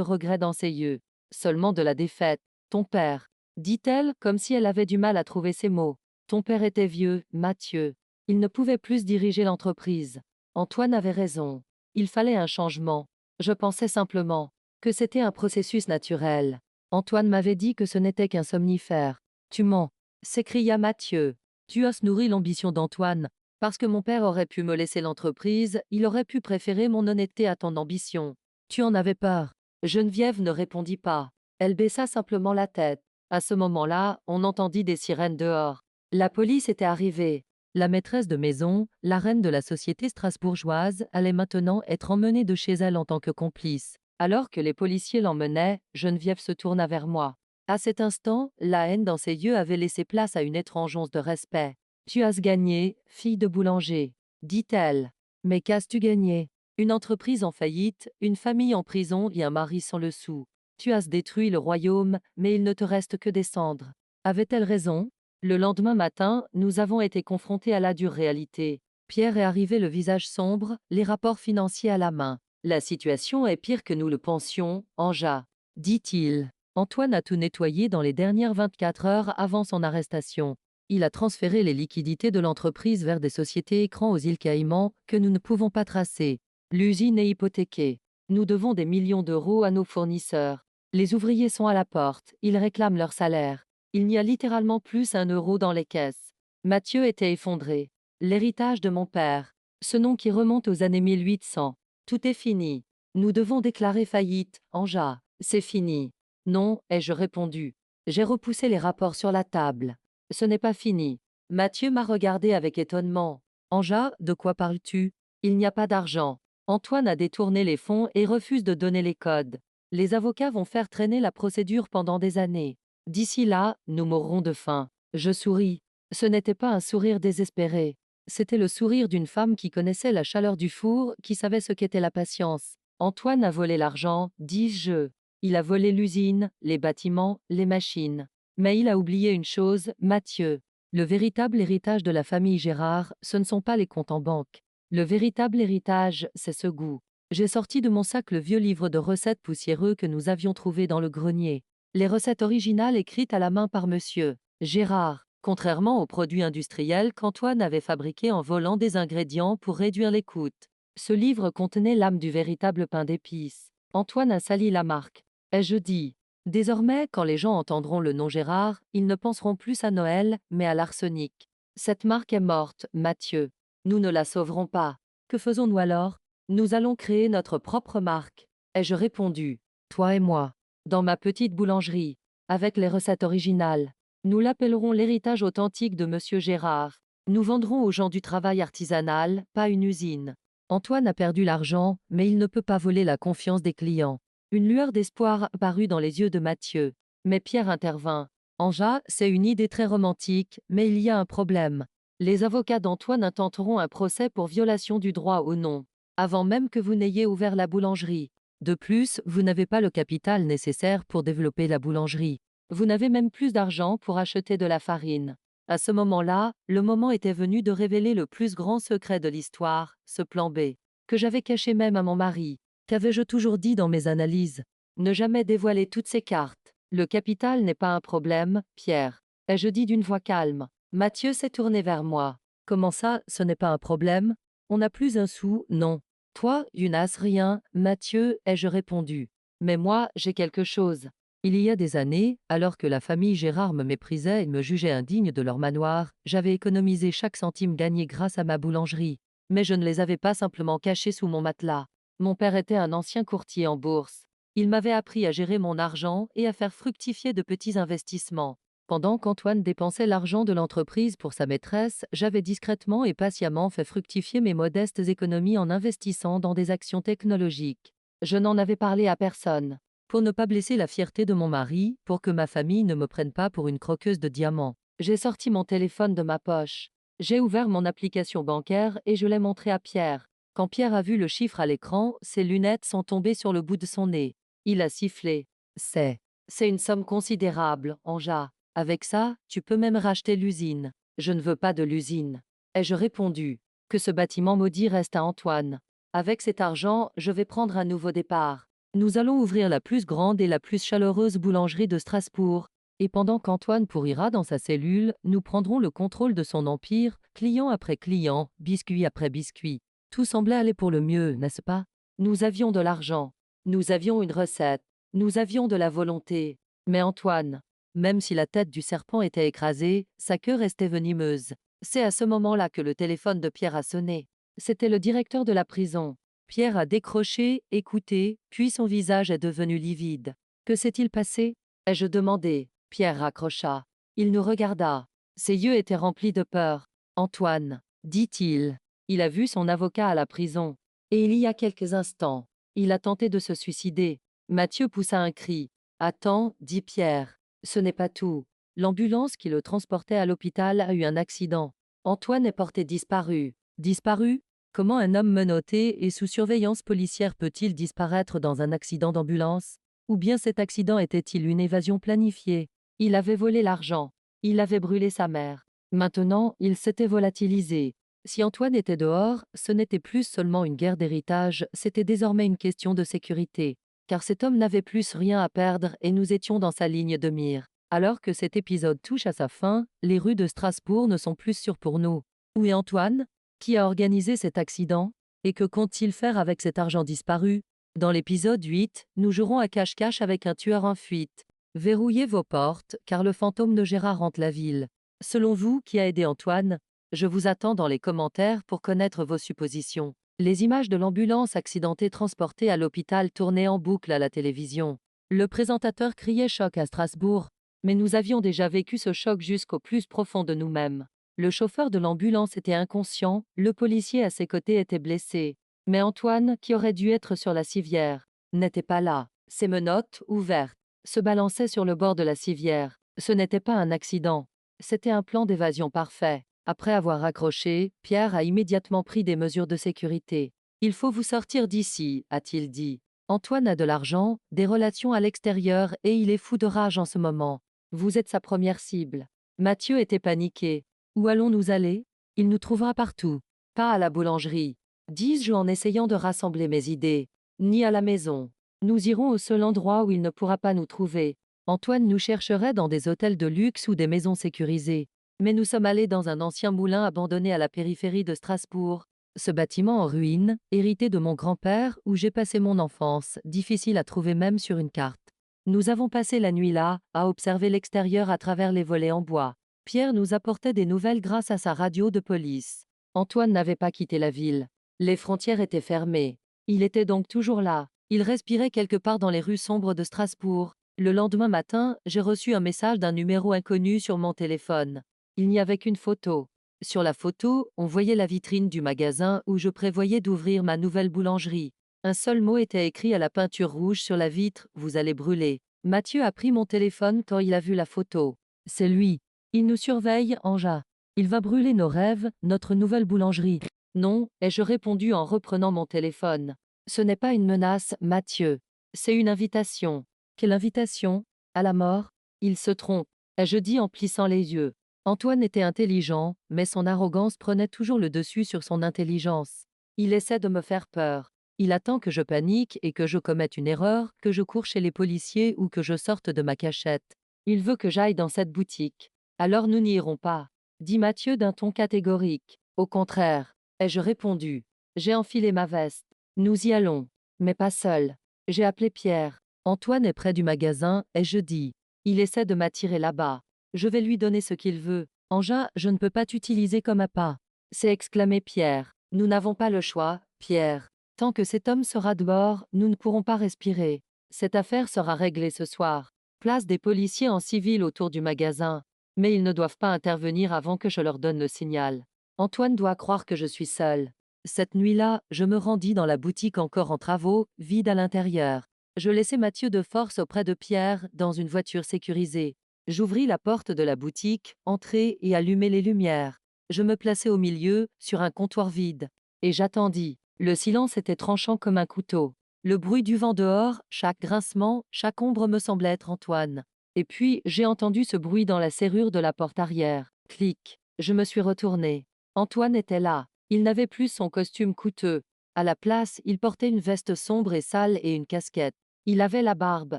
regret dans ses yeux. Seulement de la défaite. Ton père, dit-elle, comme si elle avait du mal à trouver ses mots. Ton père était vieux, Mathieu. Il ne pouvait plus diriger l'entreprise. Antoine avait raison. Il fallait un changement. Je pensais simplement que c'était un processus naturel. Antoine m'avait dit que ce n'était qu'un somnifère. Tu mens, s'écria Mathieu. Tu as nourri l'ambition d'Antoine. Parce que mon père aurait pu me laisser l'entreprise, il aurait pu préférer mon honnêteté à ton ambition. Tu en avais peur. Geneviève ne répondit pas. Elle baissa simplement la tête. À ce moment-là, on entendit des sirènes dehors. La police était arrivée. La maîtresse de maison, la reine de la société strasbourgeoise, allait maintenant être emmenée de chez elle en tant que complice. Alors que les policiers l'emmenaient, Geneviève se tourna vers moi. À cet instant, la haine dans ses yeux avait laissé place à une étrange once de respect. Tu as gagné, fille de boulanger, dit-elle. Mais qu'as-tu gagné? Une entreprise en faillite, une famille en prison et un mari sans le sou. Tu as détruit le royaume, mais il ne te reste que des cendres. Avait-elle raison? Le lendemain matin, nous avons été confrontés à la dure réalité. Pierre est arrivé le visage sombre, les rapports financiers à la main. La situation est pire que nous le pensions, Anja, dit-il. Antoine a tout nettoyé dans les dernières 24 heures avant son arrestation. Il a transféré les liquidités de l'entreprise vers des sociétés écrans aux îles Caïmans que nous ne pouvons pas tracer. L'usine est hypothéquée. Nous devons des millions d'euros à nos fournisseurs. Les ouvriers sont à la porte, ils réclament leur salaire. Il n'y a littéralement plus un euro dans les caisses. Mathieu était effondré. L'héritage de mon père. Ce nom qui remonte aux années 1800. Tout est fini. Nous devons déclarer faillite, Anja. C'est fini. Non, ai-je répondu. J'ai repoussé les rapports sur la table. Ce n'est pas fini. Mathieu m'a regardé avec étonnement. Anja, de quoi parles-tu? Il n'y a pas d'argent. Antoine a détourné les fonds et refuse de donner les codes. Les avocats vont faire traîner la procédure pendant des années. D'ici là, nous mourrons de faim. Je souris. Ce n'était pas un sourire désespéré. C'était le sourire d'une femme qui connaissait la chaleur du four, qui savait ce qu'était la patience. Antoine a volé l'argent, dis-je. Il a volé l'usine, les bâtiments, les machines. Mais il a oublié une chose, Mathieu. Le véritable héritage de la famille Gérard, ce ne sont pas les comptes en banque. Le véritable héritage, c'est ce goût. J'ai sorti de mon sac le vieux livre de recettes poussiéreux que nous avions trouvé dans le grenier. Les recettes originales écrites à la main par monsieur Gérard, contrairement aux produits industriels qu'Antoine avait fabriqués en volant des ingrédients pour réduire les coûts. Ce livre contenait l'âme du véritable pain d'épices. Antoine a sali la marque. Ai-je dit? Désormais, quand les gens entendront le nom Gérard, ils ne penseront plus à Noël, mais à l'arsenic. Cette marque est morte, Mathieu. Nous ne la sauverons pas. Que faisons-nous alors? Nous allons créer notre propre marque. Ai-je répondu? Toi et moi. Dans ma petite boulangerie. Avec les recettes originales. Nous l'appellerons l'héritage authentique de Monsieur Gérard. Nous vendrons aux gens du travail artisanal, pas une usine. Antoine a perdu l'argent, mais il ne peut pas voler la confiance des clients. Une lueur d'espoir apparut dans les yeux de Mathieu. Mais Pierre intervint. Anja, c'est une idée très romantique, mais il y a un problème. Les avocats d'Antoine intenteront un procès pour violation du droit au nom, avant même que vous n'ayez ouvert la boulangerie. De plus, vous n'avez pas le capital nécessaire pour développer la boulangerie. Vous n'avez même plus d'argent pour acheter de la farine. À ce moment-là, le moment était venu de révéler le plus grand secret de l'histoire, ce plan B, que j'avais caché même à mon mari. Qu'avais-je toujours dit dans mes analyses? Ne jamais dévoiler toutes ces cartes. Le capital n'est pas un problème, Pierre. Ai-je dit d'une voix calme. Mathieu s'est tourné vers moi. Comment ça, ce n'est pas un problème? On n'a plus un sou, non. Toi, tu n'as rien, Mathieu, ai-je répondu. Mais moi, j'ai quelque chose. Il y a des années, alors que la famille Gérard me méprisait et me jugeait indigne de leur manoir, j'avais économisé chaque centime gagné grâce à ma boulangerie. Mais je ne les avais pas simplement cachés sous mon matelas. Mon père était un ancien courtier en bourse. Il m'avait appris à gérer mon argent et à faire fructifier de petits investissements. Pendant qu'Antoine dépensait l'argent de l'entreprise pour sa maîtresse, j'avais discrètement et patiemment fait fructifier mes modestes économies en investissant dans des actions technologiques. Je n'en avais parlé à personne. Pour ne pas blesser la fierté de mon mari, pour que ma famille ne me prenne pas pour une croqueuse de diamants. J'ai sorti mon téléphone de ma poche. J'ai ouvert mon application bancaire et je l'ai montré à Pierre. Quand Pierre a vu le chiffre à l'écran, ses lunettes sont tombées sur le bout de son nez. Il a sifflé. C'est une somme considérable, Anja. Avec ça, tu peux même racheter l'usine. Je ne veux pas de l'usine. Ai-je répondu. Que ce bâtiment maudit reste à Antoine. Avec cet argent, je vais prendre un nouveau départ. Nous allons ouvrir la plus grande et la plus chaleureuse boulangerie de Strasbourg. Et pendant qu'Antoine pourrira dans sa cellule, nous prendrons le contrôle de son empire, client après client, biscuit après biscuit. Tout semblait aller pour le mieux, n'est-ce pas? Nous avions de l'argent. Nous avions une recette. Nous avions de la volonté. Mais Antoine, même si la tête du serpent était écrasée, sa queue restait venimeuse. C'est à ce moment-là que le téléphone de Pierre a sonné. C'était le directeur de la prison. Pierre a décroché, écouté, puis son visage est devenu livide. Que s'est-il passé? Ai-je demandé. Pierre raccrocha. Il nous regarda. Ses yeux étaient remplis de peur. Antoine, dit-il. Il a vu son avocat à la prison. Et il y a quelques instants, il a tenté de se suicider. Mathieu poussa un cri. Attends, dit Pierre. Ce n'est pas tout. L'ambulance qui le transportait à l'hôpital a eu un accident. Antoine est porté disparu. Disparu? Comment un homme menotté et sous surveillance policière peut-il disparaître dans un accident d'ambulance? Ou bien cet accident était-il une évasion planifiée? Il avait volé l'argent. Il avait brûlé sa mère. Maintenant, il s'était volatilisé. Si Antoine était dehors, ce n'était plus seulement une guerre d'héritage, c'était désormais une question de sécurité. Car cet homme n'avait plus rien à perdre et nous étions dans sa ligne de mire. Alors que cet épisode touche à sa fin, les rues de Strasbourg ne sont plus sûres pour nous. Où est Antoine? Qui a organisé cet accident? Et que compte-t-il faire avec cet argent disparu? Dans l'épisode 8, nous jouerons à cache-cache avec un tueur en fuite. Verrouillez vos portes, car le fantôme de Gérard hante la ville. Selon vous, qui a aidé Antoine? Je vous attends dans les commentaires pour connaître vos suppositions. Les images de l'ambulance accidentée transportée à l'hôpital tournaient en boucle à la télévision. Le présentateur criait choc à Strasbourg, mais nous avions déjà vécu ce choc jusqu'au plus profond de nous-mêmes. Le chauffeur de l'ambulance était inconscient, le policier à ses côtés était blessé. Mais Antoine, qui aurait dû être sur la civière, n'était pas là. Ses menottes, ouvertes, se balançaient sur le bord de la civière. Ce n'était pas un accident. C'était un plan d'évasion parfait. Après avoir raccroché, Pierre a immédiatement pris des mesures de sécurité. Il faut vous sortir d'ici, a-t-il dit. Antoine a de l'argent, des relations à l'extérieur et il est fou de rage en ce moment. Vous êtes sa première cible. Mathieu était paniqué. Où allons-nous aller? Il nous trouvera partout. Pas à la boulangerie, dis-je en essayant de rassembler mes idées. Ni à la maison. Nous irons au seul endroit où il ne pourra pas nous trouver. Antoine nous chercherait dans des hôtels de luxe ou des maisons sécurisées. Mais nous sommes allés dans un ancien moulin abandonné à la périphérie de Strasbourg. Ce bâtiment en ruine, hérité de mon grand-père, où j'ai passé mon enfance, difficile à trouver même sur une carte. Nous avons passé la nuit là, à observer l'extérieur à travers les volets en bois. Pierre nous apportait des nouvelles grâce à sa radio de police. Antoine n'avait pas quitté la ville. Les frontières étaient fermées. Il était donc toujours là. Il respirait quelque part dans les rues sombres de Strasbourg. Le lendemain matin, j'ai reçu un message d'un numéro inconnu sur mon téléphone. Il n'y avait qu'une photo. Sur la photo, on voyait la vitrine du magasin où je prévoyais d'ouvrir ma nouvelle boulangerie. Un seul mot était écrit à la peinture rouge sur la vitre, vous allez brûler. Mathieu a pris mon téléphone quand il a vu la photo. C'est lui. Il nous surveille, Anja. Il va brûler nos rêves, notre nouvelle boulangerie. Non, ai-je répondu en reprenant mon téléphone. Ce n'est pas une menace, Mathieu. C'est une invitation. Quelle invitation? À la mort? Il se trompe, ai-je dit en plissant les yeux. Antoine était intelligent, mais son arrogance prenait toujours le dessus sur son intelligence. Il essaie de me faire peur. Il attend que je panique et que je commette une erreur, que je cours chez les policiers ou que je sorte de ma cachette. Il veut que j'aille dans cette boutique. Alors nous n'y irons pas, dit Mathieu d'un ton catégorique. Au contraire, ai-je répondu. J'ai enfilé ma veste. Nous y allons. Mais pas seul. J'ai appelé Pierre. Antoine est près du magasin, ai-je dit. Il essaie de m'attirer là-bas. Je vais lui donner ce qu'il veut. Anja, je ne peux pas t'utiliser comme appât. C'est exclamé Pierre. Nous n'avons pas le choix, Pierre. Tant que cet homme sera dehors, nous ne pourrons pas respirer. Cette affaire sera réglée ce soir. Place des policiers en civil autour du magasin. Mais ils ne doivent pas intervenir avant que je leur donne le signal. Antoine doit croire que je suis seule. Cette nuit-là, je me rendis dans la boutique encore en travaux, vide à l'intérieur. Je laissai Mathieu de force auprès de Pierre, dans une voiture sécurisée. J'ouvris la porte de la boutique, entrai et allumai les lumières. Je me plaçai au milieu, sur un comptoir vide. Et j'attendis. Le silence était tranchant comme un couteau. Le bruit du vent dehors, chaque grincement, chaque ombre me semblait être Antoine. Et puis, j'ai entendu ce bruit dans la serrure de la porte arrière. Clic. Je me suis retournée. Antoine était là. Il n'avait plus son costume coûteux. À la place, il portait une veste sombre et sale et une casquette. Il avait la barbe,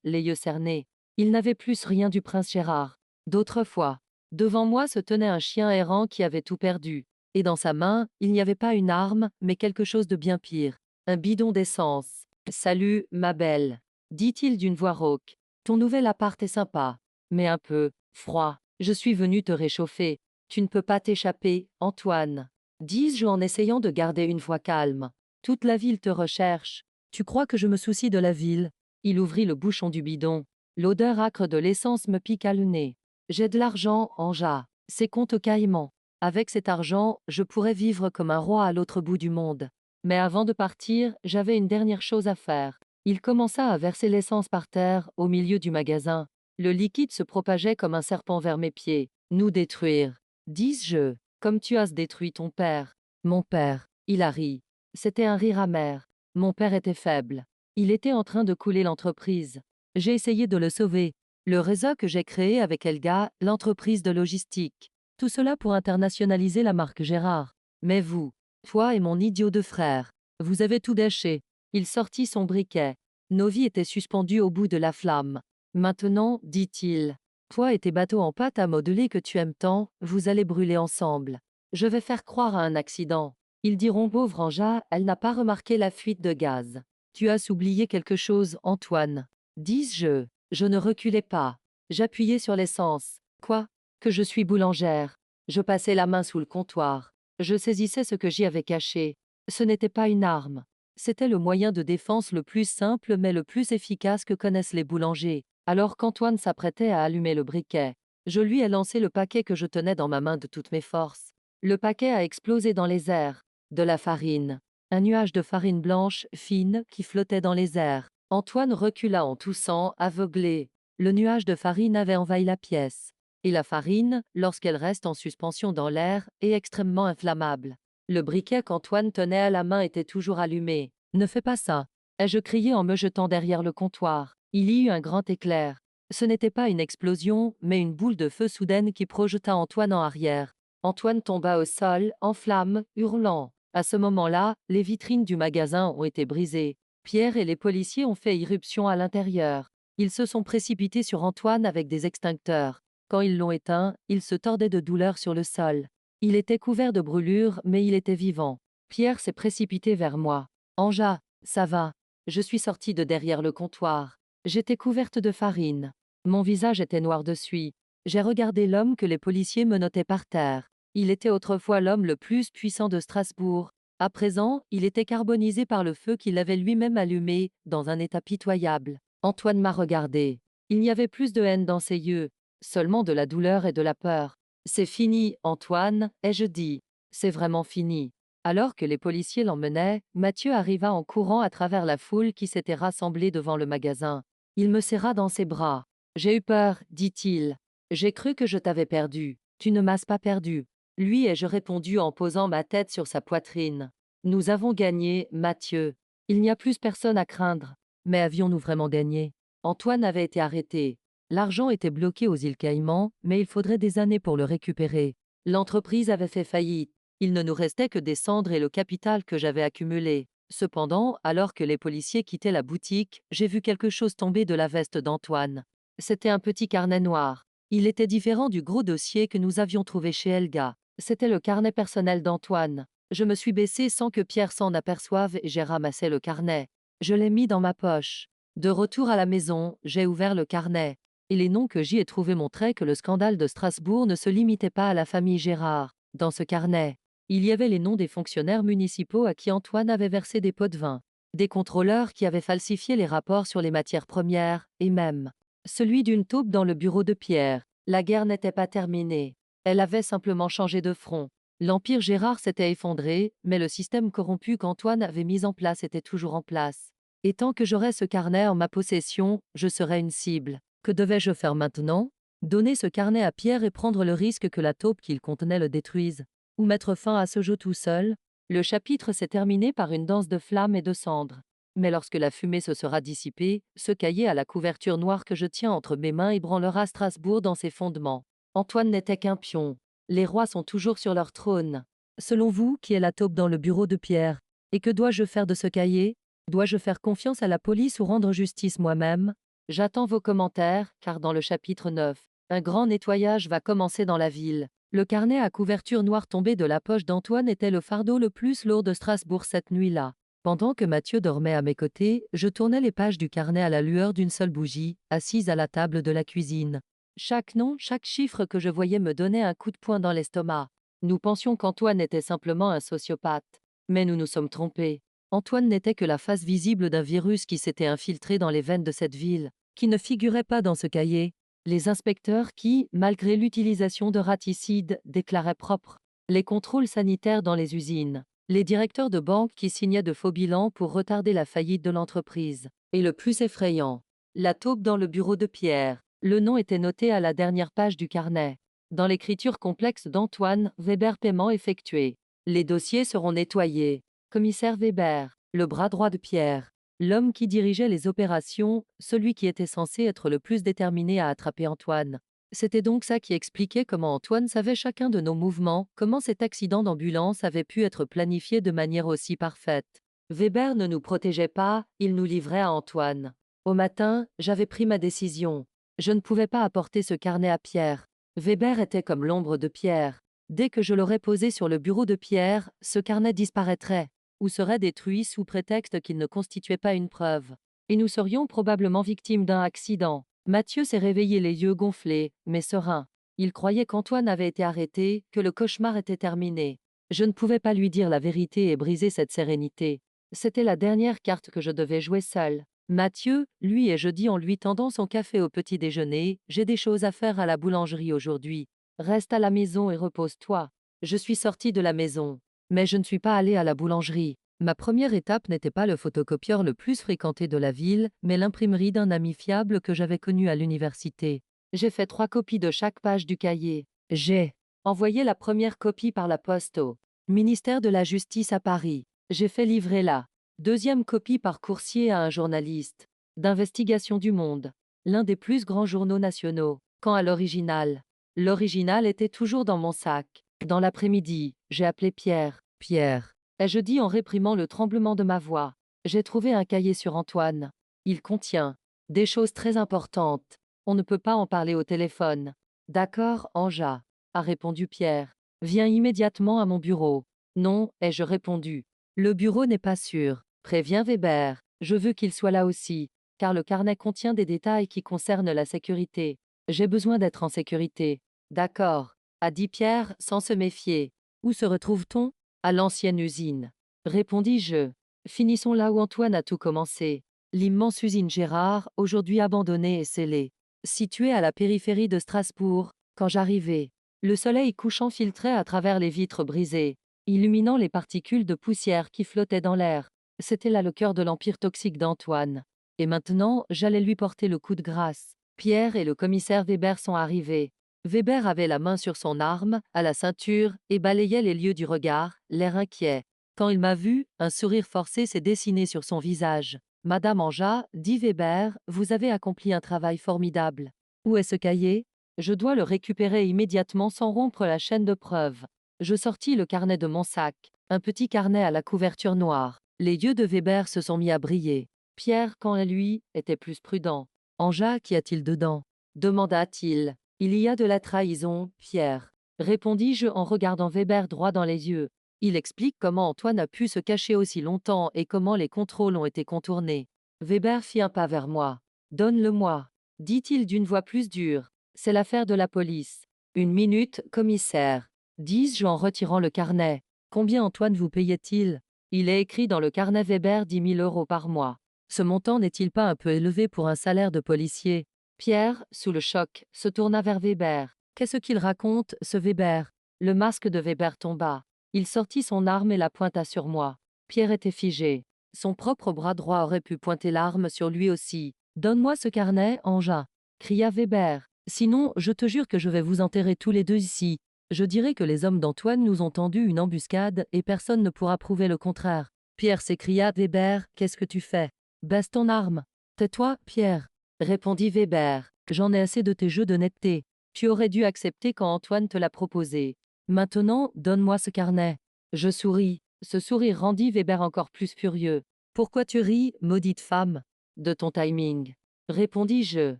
les yeux cernés. Il n'avait plus rien du prince Gérard. D'autrefois. Devant moi se tenait un chien errant qui avait tout perdu. Et dans sa main, il n'y avait pas une arme, mais quelque chose de bien pire. Un bidon d'essence. Salut, ma belle, dit-il d'une voix rauque. Ton nouvel appart est sympa, mais un peu froid. Je suis venu te réchauffer. Tu ne peux pas t'échapper, Antoine, dis-je en essayant de garder une voix calme. Toute la ville te recherche. Tu crois que je me soucie de la ville? Il ouvrit le bouchon du bidon. L'odeur âcre de l'essence me piqua le nez. J'ai de l'argent, Anja. C'est compte au Caïman. Avec cet argent, je pourrais vivre comme un roi à l'autre bout du monde. Mais avant de partir, j'avais une dernière chose à faire. Il commença à verser l'essence par terre, au milieu du magasin. Le liquide se propageait comme un serpent vers mes pieds. Nous détruire, dis-je, comme tu as détruit ton père. Mon père, il a ri. C'était un rire amer. Mon père était faible. Il était en train de couler l'entreprise. J'ai essayé de le sauver. Le réseau que j'ai créé avec Elga, l'entreprise de logistique. Tout cela pour internationaliser la marque Gérard. Mais vous, toi et mon idiot de frère, vous avez tout gâché. Il sortit son briquet. Nos vies étaient suspendues au bout de la flamme. Maintenant, dit-il, toi et tes bateaux en pâte à modeler que tu aimes tant, vous allez brûler ensemble. Je vais faire croire à un accident. Ils diront pauvre Anja, elle n'a pas remarqué la fuite de gaz. Tu as oublié quelque chose, Antoine. Dis-je. Je ne reculais pas. J'appuyais sur l'essence. Quoi? Que je suis boulangère. Je passais la main sous le comptoir. Je saisissais ce que j'y avais caché. Ce n'était pas une arme. C'était le moyen de défense le plus simple mais le plus efficace que connaissent les boulangers. Alors qu'Antoine s'apprêtait à allumer le briquet, je lui ai lancé le paquet que je tenais dans ma main de toutes mes forces. Le paquet a explosé dans les airs. De la farine. Un nuage de farine blanche, fine, qui flottait dans les airs. Antoine recula en toussant, aveuglé. Le nuage de farine avait envahi la pièce. Et la farine, lorsqu'elle reste en suspension dans l'air, est extrêmement inflammable. Le briquet qu'Antoine tenait à la main était toujours allumé. Ne fais pas ça, ai-je crié en me jetant derrière le comptoir. Il y eut un grand éclair. Ce n'était pas une explosion, mais une boule de feu soudaine qui projeta Antoine en arrière. Antoine tomba au sol, en flammes, hurlant. À ce moment-là, les vitrines du magasin ont été brisées. Pierre et les policiers ont fait irruption à l'intérieur. Ils se sont précipités sur Antoine avec des extincteurs. Quand ils l'ont éteint, il se tordait de douleur sur le sol. Il était couvert de brûlures, mais il était vivant. Pierre s'est précipité vers moi. Anja, ça va. Je suis sortie de derrière le comptoir. J'étais couverte de farine. Mon visage était noir de suie. J'ai regardé l'homme que les policiers menottaient par terre. Il était autrefois l'homme le plus puissant de Strasbourg. À présent, il était carbonisé par le feu qu'il avait lui-même allumé, dans un état pitoyable. Antoine m'a regardé. Il n'y avait plus de haine dans ses yeux, seulement de la douleur et de la peur. C'est fini, Antoine, ai-je dit. C'est vraiment fini. Alors que les policiers l'emmenaient, Mathieu arriva en courant à travers la foule qui s'était rassemblée devant le magasin. Il me serra dans ses bras. J'ai eu peur, dit-il. J'ai cru que je t'avais perdu. Tu ne m'as pas perdu. Lui ai-je répondu en posant ma tête sur sa poitrine. Nous avons gagné, Mathieu. Il n'y a plus personne à craindre. Mais avions-nous vraiment gagné? Antoine avait été arrêté. L'argent était bloqué aux îles Caïmans, mais il faudrait des années pour le récupérer. L'entreprise avait fait faillite. Il ne nous restait que des cendres et le capital que j'avais accumulé. Cependant, alors que les policiers quittaient la boutique, j'ai vu quelque chose tomber de la veste d'Antoine. C'était un petit carnet noir. Il était différent du gros dossier que nous avions trouvé chez Elga. C'était le carnet personnel d'Antoine. Je me suis baissée sans que Pierre s'en aperçoive et j'ai ramassé le carnet. Je l'ai mis dans ma poche. De retour à la maison, j'ai ouvert le carnet. Et les noms que j'y ai trouvés montraient que le scandale de Strasbourg ne se limitait pas à la famille Gérard. Dans ce carnet, il y avait les noms des fonctionnaires municipaux à qui Antoine avait versé des pots de vin, des contrôleurs qui avaient falsifié les rapports sur les matières premières, et même Celui d'une taupe dans le bureau de Pierre. La guerre n'était pas terminée. Elle avait simplement changé de front. L'empire Gérard s'était effondré, mais le système corrompu qu'Antoine avait mis en place était toujours en place. Et tant que j'aurais ce carnet en ma possession, je serais une cible. Que devais-je faire maintenant? Donner ce carnet à Pierre et prendre le risque que la taupe qu'il contenait le détruise? Ou mettre fin à ce jeu tout seul? Le chapitre s'est terminé par une danse de flammes et de cendres. Mais lorsque la fumée se sera dissipée, ce cahier à la couverture noire que je tiens entre mes mains ébranlera Strasbourg dans ses fondements. Antoine n'était qu'un pion. Les rois sont toujours sur leur trône. Selon vous, qui est la taupe dans le bureau de Pierre? Et que dois-je faire de ce cahier? Dois-je faire confiance à la police ou rendre justice moi-même? J'attends vos commentaires, car dans le chapitre 9, un grand nettoyage va commencer dans la ville. Le carnet à couverture noire tombé de la poche d'Antoine était le fardeau le plus lourd de Strasbourg cette nuit-là. Pendant que Mathieu dormait à mes côtés, je tournais les pages du carnet à la lueur d'une seule bougie, assise à la table de la cuisine. Chaque nom, chaque chiffre que je voyais me donnait un coup de poing dans l'estomac. Nous pensions qu'Antoine était simplement un sociopathe. Mais nous nous sommes trompés. Antoine n'était que la face visible d'un virus qui s'était infiltré dans les veines de cette ville, qui ne figurait pas dans ce cahier. Les inspecteurs qui, malgré l'utilisation de raticides, déclaraient propres les contrôles sanitaires dans les usines, les directeurs de banque qui signaient de faux bilans pour retarder la faillite de l'entreprise. Et le plus effrayant, la taupe dans le bureau de Pierre. Le nom était noté à la dernière page du carnet. Dans l'écriture complexe d'Antoine, Weber paiement effectué. Les dossiers seront nettoyés. Commissaire Weber, le bras droit de Pierre. L'homme qui dirigeait les opérations, celui qui était censé être le plus déterminé à attraper Antoine. C'était donc ça qui expliquait comment Antoine savait chacun de nos mouvements, comment cet accident d'ambulance avait pu être planifié de manière aussi parfaite. Weber ne nous protégeait pas, il nous livrait à Antoine. Au matin, j'avais pris ma décision. Je ne pouvais pas apporter ce carnet à Pierre. Weber était comme l'ombre de Pierre. Dès que je l'aurais posé sur le bureau de Pierre, ce carnet disparaîtrait, ou serait détruit sous prétexte qu'il ne constituait pas une preuve. Et nous serions probablement victimes d'un accident. Mathieu s'est réveillé les yeux gonflés, mais serein. Il croyait qu'Antoine avait été arrêté, que le cauchemar était terminé. Je ne pouvais pas lui dire la vérité et briser cette sérénité. C'était la dernière carte que je devais jouer seule. Mathieu, lui, et je dis en lui tendant son café au petit déjeuner, j'ai des choses à faire à la boulangerie aujourd'hui. Reste à la maison et repose-toi. Je suis sortie de la maison. Mais je ne suis pas allée à la boulangerie. Ma première étape n'était pas le photocopieur le plus fréquenté de la ville, mais l'imprimerie d'un ami fiable que j'avais connu à l'université. J'ai fait 3 copies de chaque page du cahier. J'ai envoyé la première copie par la poste au ministère de la Justice à Paris. J'ai fait livrer la deuxième copie par coursier à un journaliste d'investigation du Monde, l'un des plus grands journaux nationaux. Quant à l'original, l'original était toujours dans mon sac. Dans l'après-midi, j'ai appelé Pierre. Pierre, ai-je dit en réprimant le tremblement de ma voix. J'ai trouvé un cahier sur Antoine. Il contient des choses très importantes. On ne peut pas en parler au téléphone. D'accord, Anja, a répondu Pierre. Viens immédiatement à mon bureau. Non, ai-je répondu. Le bureau n'est pas sûr. Préviens Weber. Je veux qu'il soit là aussi, car le carnet contient des détails qui concernent la sécurité. J'ai besoin d'être en sécurité. D'accord, a dit Pierre sans se méfier. Où se retrouve-t-on? À l'ancienne usine. Répondis-je. Finissons là où Antoine a tout commencé. L'immense usine Gérard, aujourd'hui abandonnée et scellée. Située à la périphérie de Strasbourg, quand j'arrivai, le soleil couchant filtrait à travers les vitres brisées, illuminant les particules de poussière qui flottaient dans l'air. C'était là le cœur de l'empire toxique d'Antoine. Et maintenant, j'allais lui porter le coup de grâce. Pierre et le commissaire Weber sont arrivés. Weber avait la main sur son arme, à la ceinture, et balayait les lieux du regard, l'air inquiet. Quand il m'a vu, un sourire forcé s'est dessiné sur son visage. Madame Anja, dit Weber, vous avez accompli un travail formidable. Où est ce cahier? Je dois le récupérer immédiatement sans rompre la chaîne de preuves. Je sortis le carnet de mon sac, un petit carnet à la couverture noire. Les yeux de Weber se sont mis à briller. Pierre, quant à lui, était plus prudent. Anja, qu'y a-t-il dedans? Demanda-t-il. Il y a de la trahison, Pierre, répondis-je en regardant Weber droit dans les yeux. Il explique comment Antoine a pu se cacher aussi longtemps et comment les contrôles ont été contournés. Weber fit un pas vers moi. Donne-le-moi, dit-il d'une voix plus dure. C'est l'affaire de la police. Une minute, commissaire, dis-je en retirant le carnet. Combien Antoine vous payait-il? Il est écrit dans le carnet Weber 10 000 € par mois. Ce montant n'est-il pas un peu élevé pour un salaire de policier? Pierre, sous le choc, se tourna vers Weber. Qu'est-ce qu'il raconte, ce Weber? Le masque de Weber tomba. Il sortit son arme et la pointa sur moi. Pierre était figé. Son propre bras droit aurait pu pointer l'arme sur lui aussi. Donne-moi ce carnet, engin, cria Weber. Sinon, je te jure que je vais vous enterrer tous les deux ici. Je dirai que les hommes d'Antoine nous ont tendu une embuscade et personne ne pourra prouver le contraire. Pierre s'écria. Weber, qu'est-ce que tu fais? Baisse ton arme. Tais-toi, Pierre, répondit Weber. J'en ai assez de tes jeux d'honnêteté. Tu aurais dû accepter quand Antoine te l'a proposé. Maintenant, donne-moi ce carnet. Je souris. Ce sourire rendit Weber encore plus furieux. Pourquoi tu ris, maudite femme? De ton timing, répondis-je.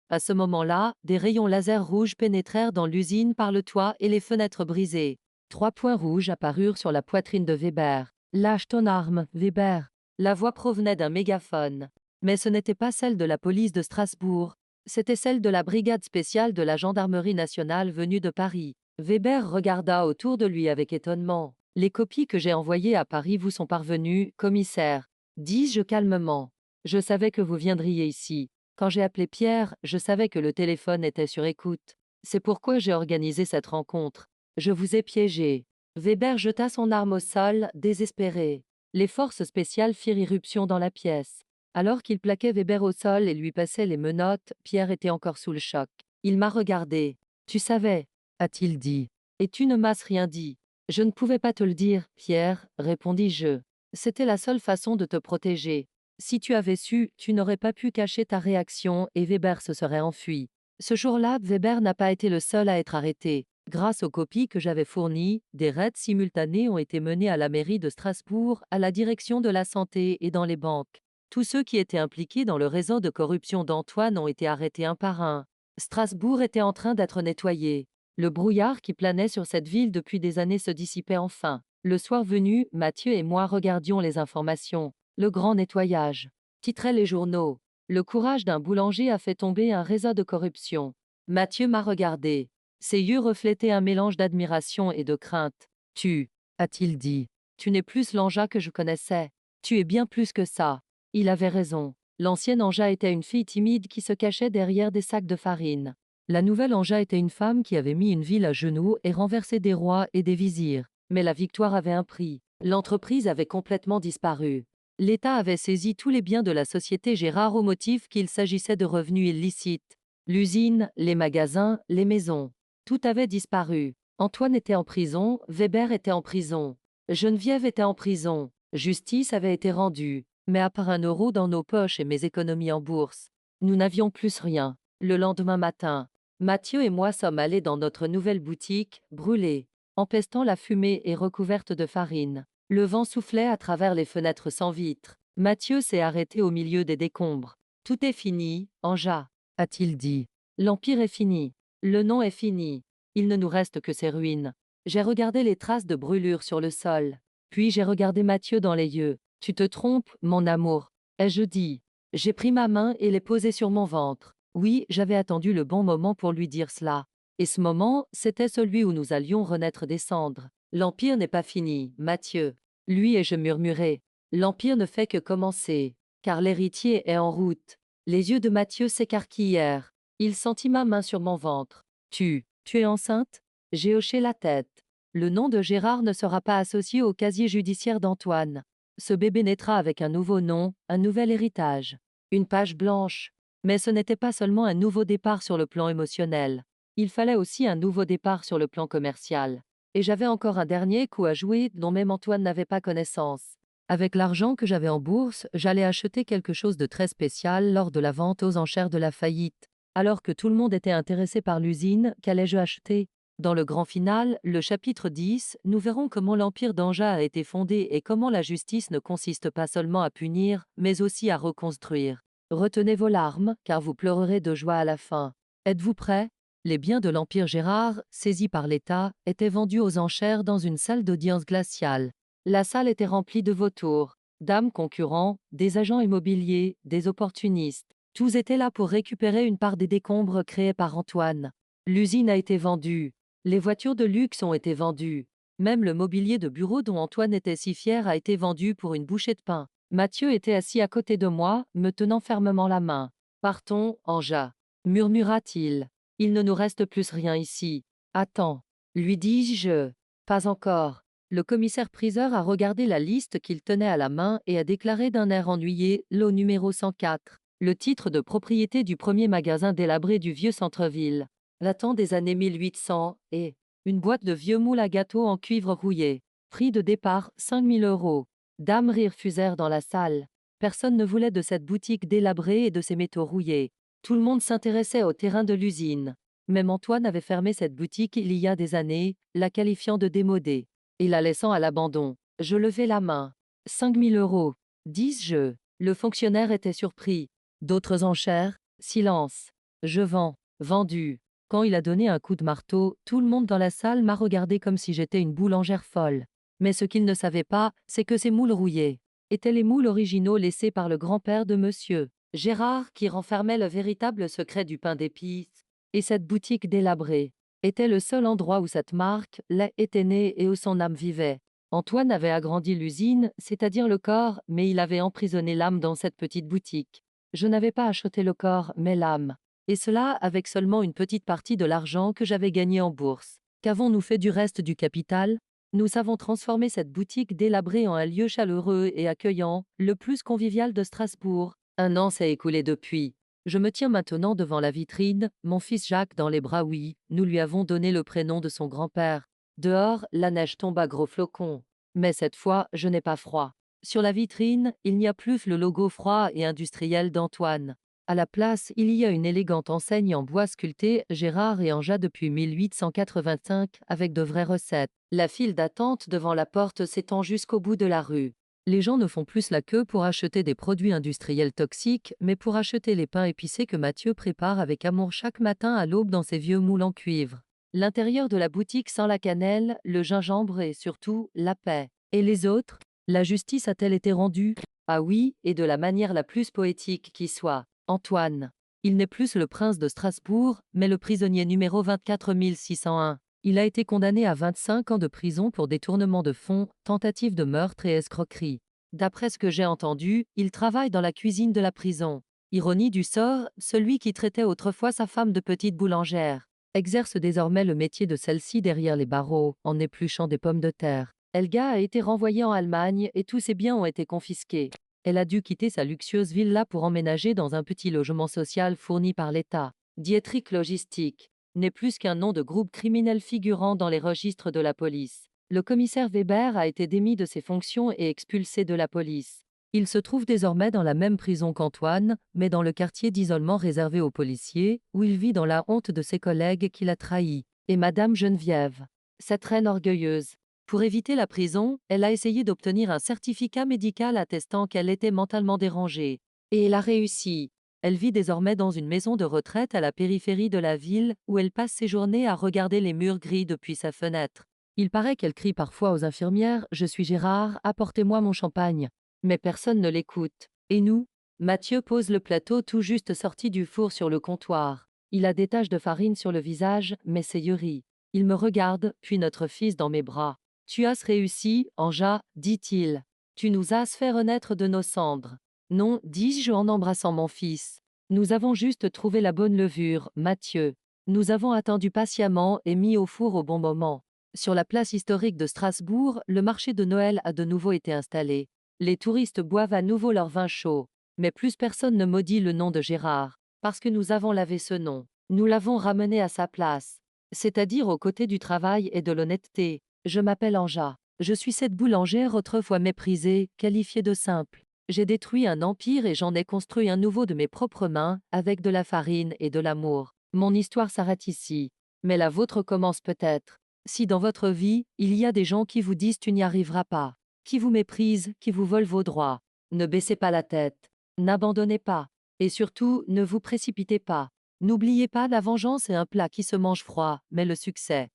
À ce moment-là, des rayons laser rouges pénétrèrent dans l'usine par le toit et les fenêtres brisées. 3 points rouges apparurent sur la poitrine de Weber. Lâche ton arme, Weber. La voix provenait d'un mégaphone. Mais ce n'était pas celle de la police de Strasbourg, c'était celle de la brigade spéciale de la gendarmerie nationale venue de Paris. Weber regarda autour de lui avec étonnement. Les copies que j'ai envoyées à Paris vous sont parvenues, commissaire, dis-je calmement. Je savais que vous viendriez ici. Quand j'ai appelé Pierre, je savais que le téléphone était sur écoute. C'est pourquoi j'ai organisé cette rencontre. Je vous ai piégé. Weber jeta son arme au sol, désespéré. Les forces spéciales firent irruption dans la pièce. Alors qu'il plaquait Weber au sol et lui passait les menottes, Pierre était encore sous le choc. Il m'a regardé. Tu savais, a-t-il dit. Et tu ne m'as rien dit. Je ne pouvais pas te le dire, Pierre, répondis-je. C'était la seule façon de te protéger. Si tu avais su, tu n'aurais pas pu cacher ta réaction et Weber se serait enfui. Ce jour-là, Weber n'a pas été le seul à être arrêté. Grâce aux copies que j'avais fournies, des raids simultanés ont été menés à la mairie de Strasbourg, à la direction de la santé et dans les banques. Tous ceux qui étaient impliqués dans le réseau de corruption d'Antoine ont été arrêtés un par un. Strasbourg était en train d'être nettoyé. Le brouillard qui planait sur cette ville depuis des années se dissipait enfin. Le soir venu, Mathieu et moi regardions les informations. Le grand nettoyage. Titraient les journaux. Le courage d'un boulanger a fait tomber un réseau de corruption. Mathieu m'a regardé. Ses yeux reflétaient un mélange d'admiration et de crainte. Tu, a-t-il dit, tu n'es plus l'Anja que je connaissais. Tu es bien plus que ça. Il avait raison. L'ancienne Anja était une fille timide qui se cachait derrière des sacs de farine. La nouvelle Anja était une femme qui avait mis une ville à genoux et renversé des rois et des vizirs. Mais la victoire avait un prix. L'entreprise avait complètement disparu. L'État avait saisi tous les biens de la société Gérard au motif qu'il s'agissait de revenus illicites. L'usine, les magasins, les maisons. Tout avait disparu. Antoine était en prison, Weber était en prison. Geneviève était en prison. Justice avait été rendue. Mais à part 1 euro dans nos poches et mes économies en bourse, nous n'avions plus rien. Le lendemain matin, Mathieu et moi sommes allés dans notre nouvelle boutique, brûlée, empestant la fumée et recouverte de farine. Le vent soufflait à travers les fenêtres sans vitres. Mathieu s'est arrêté au milieu des décombres. Tout est fini, Anja, a-t-il dit. L'Empire est fini. Le nom est fini. Il ne nous reste que ces ruines. J'ai regardé les traces de brûlure sur le sol. Puis j'ai regardé Mathieu dans les yeux. Tu te trompes, mon amour, ai-je dit. J'ai pris ma main et l'ai posée sur mon ventre. Oui, j'avais attendu le bon moment pour lui dire cela. Et ce moment, c'était celui où nous allions renaître des cendres. L'Empire n'est pas fini, Mathieu. Lui et je murmurai. L'Empire ne fait que commencer, car l'héritier est en route. Les yeux de Mathieu s'écarquillèrent. Il sentit ma main sur mon ventre. Tu es enceinte? J'ai hoché la tête. Le nom de Gérard ne sera pas associé au casier judiciaire d'Antoine. Ce bébé naîtra avec un nouveau nom, un nouvel héritage. Une page blanche. Mais ce n'était pas seulement un nouveau départ sur le plan émotionnel. Il fallait aussi un nouveau départ sur le plan commercial. Et j'avais encore un dernier coup à jouer dont même Antoine n'avait pas connaissance. Avec l'argent que j'avais en bourse, j'allais acheter quelque chose de très spécial lors de la vente aux enchères de la faillite. Alors que tout le monde était intéressé par l'usine, qu'allais-je acheter? Dans le grand final, le chapitre 10, nous verrons comment l'Empire d'Anja a été fondé et comment la justice ne consiste pas seulement à punir, mais aussi à reconstruire. Retenez vos larmes, car vous pleurerez de joie à la fin. Êtes-vous prêts? Les biens de l'Empire Gérard, saisis par l'État, étaient vendus aux enchères dans une salle d'audience glaciale. La salle était remplie de vautours, d'âmes concurrents, des agents immobiliers, des opportunistes. Tous étaient là pour récupérer une part des décombres créés par Antoine. L'usine a été vendue. Les voitures de luxe ont été vendues. Même le mobilier de bureau dont Antoine était si fier a été vendu pour une bouchée de pain. Mathieu était assis à côté de moi, me tenant fermement la main. Partons, Anja. murmura-t-il. Il ne nous reste plus rien ici. Attends, lui dis-je. Pas encore. Le commissaire-priseur a regardé la liste qu'il tenait à la main et a déclaré d'un air ennuyé lot numéro 104, le titre de propriété du premier magasin délabré du vieux centre-ville, datant des années 1800, et une boîte de vieux moules à gâteaux en cuivre rouillé. Prix de départ 5 000 €. Dames rires fusèrent dans la salle. Personne ne voulait de cette boutique délabrée et de ses métaux rouillés. Tout le monde s'intéressait au terrain de l'usine. Même Antoine avait fermé cette boutique il y a des années, la qualifiant de démodée et la laissant à l'abandon. Je levai la main. 5 000 €, dis-je. Le fonctionnaire était surpris. D'autres enchères? Silence. Je vends. Vendu. Quand il a donné un coup de marteau, tout le monde dans la salle m'a regardé comme si j'étais une boulangère folle. Mais ce qu'il ne savait pas, c'est que ces moules rouillés étaient les moules originaux laissés par le grand-père de monsieur Gérard qui renfermait le véritable secret du pain d'épices. Et cette boutique délabrée était le seul endroit où cette marque là était née et où son âme vivait. Antoine avait agrandi l'usine, c'est-à-dire le corps, mais il avait emprisonné l'âme dans cette petite boutique. Je n'avais pas acheté le corps, mais l'âme. Et cela avec seulement une petite partie de l'argent que j'avais gagné en bourse. Qu'avons-nous fait du reste du capital? Nous avons transformé cette boutique délabrée en un lieu chaleureux et accueillant, le plus convivial de Strasbourg. 1 an s'est écoulé depuis. Je me tiens maintenant devant la vitrine, mon fils Jacques dans les bras, oui, nous lui avons donné le prénom de son grand-père. Dehors, la neige tombe à gros flocons. Mais cette fois, je n'ai pas froid. Sur la vitrine, il n'y a plus le logo froid et industriel d'Antoine. À la place, il y a une élégante enseigne en bois sculpté Gérard et Anja depuis 1885 avec de vraies recettes. La file d'attente devant la porte s'étend jusqu'au bout de la rue. Les gens ne font plus la queue pour acheter des produits industriels toxiques, mais pour acheter les pains épicés que Mathieu prépare avec amour chaque matin à l'aube dans ses vieux moules en cuivre. L'intérieur de la boutique sent la cannelle, le gingembre et surtout la paix. Et les autres? La justice a-t-elle été rendue? Ah oui, et de la manière la plus poétique qui soit. Antoine. Il n'est plus le prince de Strasbourg, mais le prisonnier numéro 24 601. Il a été condamné à 25 ans de prison pour détournement de fonds, tentative de meurtre et escroquerie. D'après ce que j'ai entendu, il travaille dans la cuisine de la prison. Ironie du sort, celui qui traitait autrefois sa femme de petite boulangère exerce désormais le métier de celle-ci derrière les barreaux, en épluchant des pommes de terre. Elga a été renvoyée en Allemagne et tous ses biens ont été confisqués. Elle a dû quitter sa luxueuse villa pour emménager dans un petit logement social fourni par l'État. Dietrich Logistique n'est plus qu'un nom de groupe criminel figurant dans les registres de la police. Le commissaire Weber a été démis de ses fonctions et expulsé de la police. Il se trouve désormais dans la même prison qu'Antoine, mais dans le quartier d'isolement réservé aux policiers, où il vit dans la honte de ses collègues qu'il a trahis. Et Madame Geneviève, cette reine orgueilleuse. Pour éviter la prison, elle a essayé d'obtenir un certificat médical attestant qu'elle était mentalement dérangée. Et elle a réussi. Elle vit désormais dans une maison de retraite à la périphérie de la ville, où elle passe ses journées à regarder les murs gris depuis sa fenêtre. Il paraît qu'elle crie parfois aux infirmières « Je suis Gérard, apportez-moi mon champagne ». Mais personne ne l'écoute. Et nous? Mathieu pose le plateau tout juste sorti du four sur le comptoir. Il a des taches de farine sur le visage, mais c'est Yuri. Il me regarde, puis notre fils dans mes bras. « Tu as réussi, Anja, dit-il. Tu nous as fait renaître de nos cendres. » Non, dis-je en embrassant mon fils. Nous avons juste trouvé la bonne levure, Mathieu. Nous avons attendu patiemment et mis au four au bon moment. Sur la place historique de Strasbourg, le marché de Noël a de nouveau été installé. Les touristes boivent à nouveau leur vin chaud. Mais plus personne ne maudit le nom de Gérard, parce que nous avons lavé ce nom. Nous l'avons ramené à sa place, c'est-à-dire aux côtés du travail et de l'honnêteté. Je m'appelle Anja. Je suis cette boulangère autrefois méprisée, qualifiée de simple. J'ai détruit un empire et j'en ai construit un nouveau de mes propres mains, avec de la farine et de l'amour. Mon histoire s'arrête ici. Mais la vôtre commence peut-être. Si dans votre vie, il y a des gens qui vous disent tu n'y arriveras pas, qui vous méprisent, qui vous volent vos droits, ne baissez pas la tête, n'abandonnez pas. Et surtout, ne vous précipitez pas. N'oubliez pas, la vengeance est un plat qui se mange froid, mais le succès,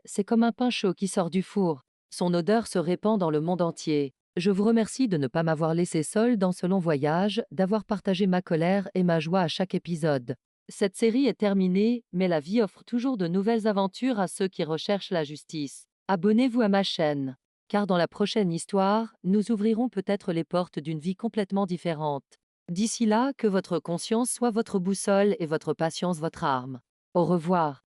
c'est comme un pain chaud qui sort du four. Son odeur se répand dans le monde entier. Je vous remercie de ne pas m'avoir laissé seul dans ce long voyage, d'avoir partagé ma colère et ma joie à chaque épisode. Cette série est terminée, mais la vie offre toujours de nouvelles aventures à ceux qui recherchent la justice. Abonnez-vous à ma chaîne, car dans la prochaine histoire, nous ouvrirons peut-être les portes d'une vie complètement différente. D'ici là, que votre conscience soit votre boussole et votre patience votre arme. Au revoir.